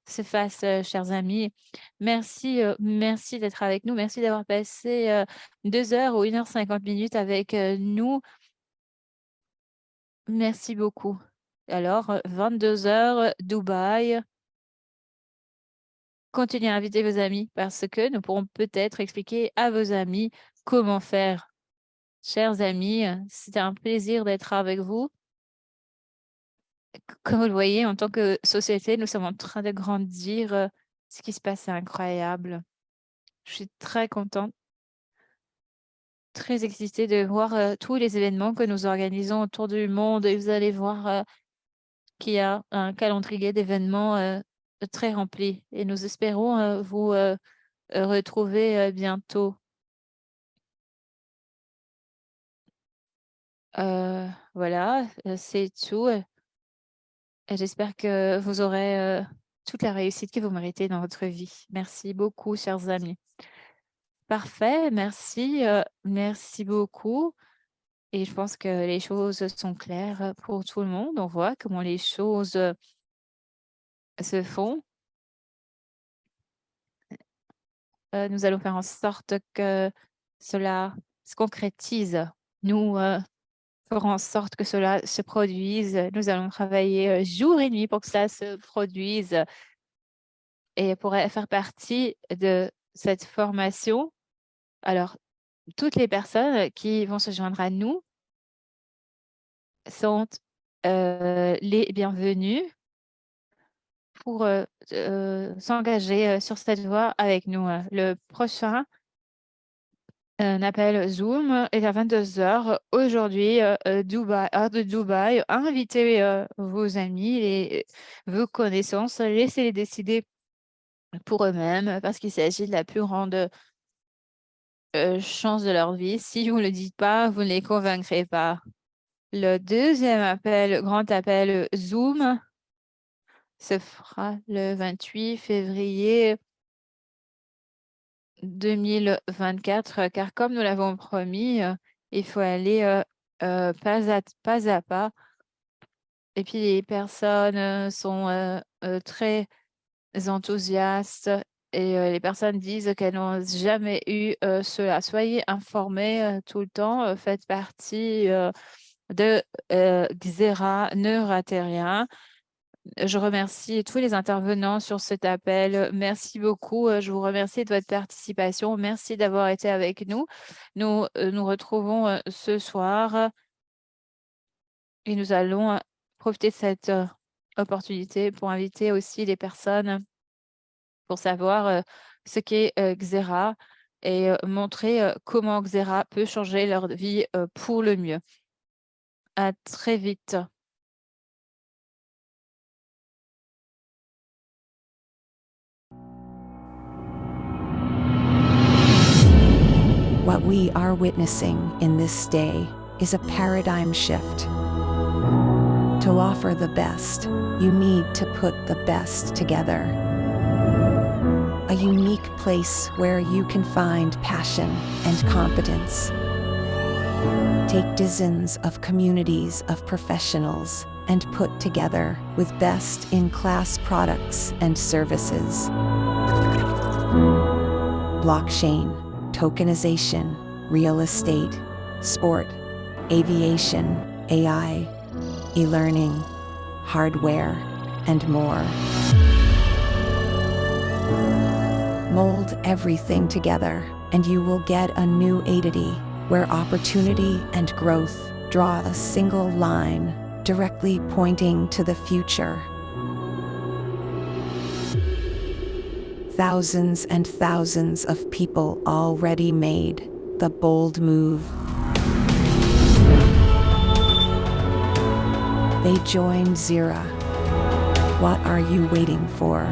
se fassent, chers amis. Merci, merci d'être avec nous. Merci d'avoir passé 2 heures ou 1 heure 50 minutes avec nous. Merci beaucoup. Alors, 22 heures, Dubaï. Continuez à inviter vos amis parce que nous pourrons peut-être expliquer à vos amis comment faire. Chers amis, c'était un plaisir d'être avec vous. Comme vous le voyez, en tant que société, nous sommes en train de grandir. Ce qui se passe, c'est incroyable. Je suis très contente, très excitée de voir tous les événements que nous organisons autour du monde. Et vous allez voir qu'il y a un calendrier d'événements très rempli. Et nous espérons vous retrouver bientôt. Voilà, c'est tout. Et j'espère que vous aurez toute la réussite que vous méritez dans votre vie. Merci beaucoup, chers amis. Parfait, merci, merci beaucoup. Et je pense que les choses sont claires pour tout le monde. On voit comment les choses se font. Nous allons faire en sorte que cela se concrétise. Nous ferons en sorte que cela se produise. Nous allons travailler jour et nuit pour que cela se produise. Et pour faire partie de cette formation, alors toutes les personnes qui vont se joindre à nous sont les bienvenus pour s'engager sur cette voie avec nous. Le prochain appel Zoom est à 22 heures aujourd'hui, Dubaï, heure de Dubaï. Invitez vos amis et vos connaissances, laissez-les décider pour eux-mêmes parce qu'il s'agit de la plus grande chance de leur vie. Si vous ne le dites pas, vous ne les convaincrez pas. Le deuxième appel, grand appel Zoom, se fera le 28 février 2024, car comme nous l'avons promis, il faut aller pas à pas. Et puis les personnes sont très enthousiastes et les personnes disent qu'elles n'ont jamais eu cela. Soyez informés tout le temps, faites partie de Xera, ne ratez rien. Je remercie tous les intervenants sur cet appel. Merci beaucoup. Je vous remercie de votre participation. Merci d'avoir été avec nous. Nous nous retrouvons ce soir et nous allons profiter de cette opportunité pour inviter aussi les personnes pour savoir ce qu'est Xera et montrer comment Xera peut changer leur vie pour le mieux. À très vite. What we are witnessing in this day is a paradigm shift. To offer the best, you need to put the best together. A unique place where you can find passion and competence. Take dozens of communities of professionals and put together with best-in-class products and services. Blockchain, tokenization, real estate, sport, aviation, AI, e-learning, hardware, and more. Mold everything together, and you will get a new Aidity, where opportunity and growth draw a single line, directly pointing to the future. Thousands and thousands of people already made the bold move. They joined Zira. What are you waiting for?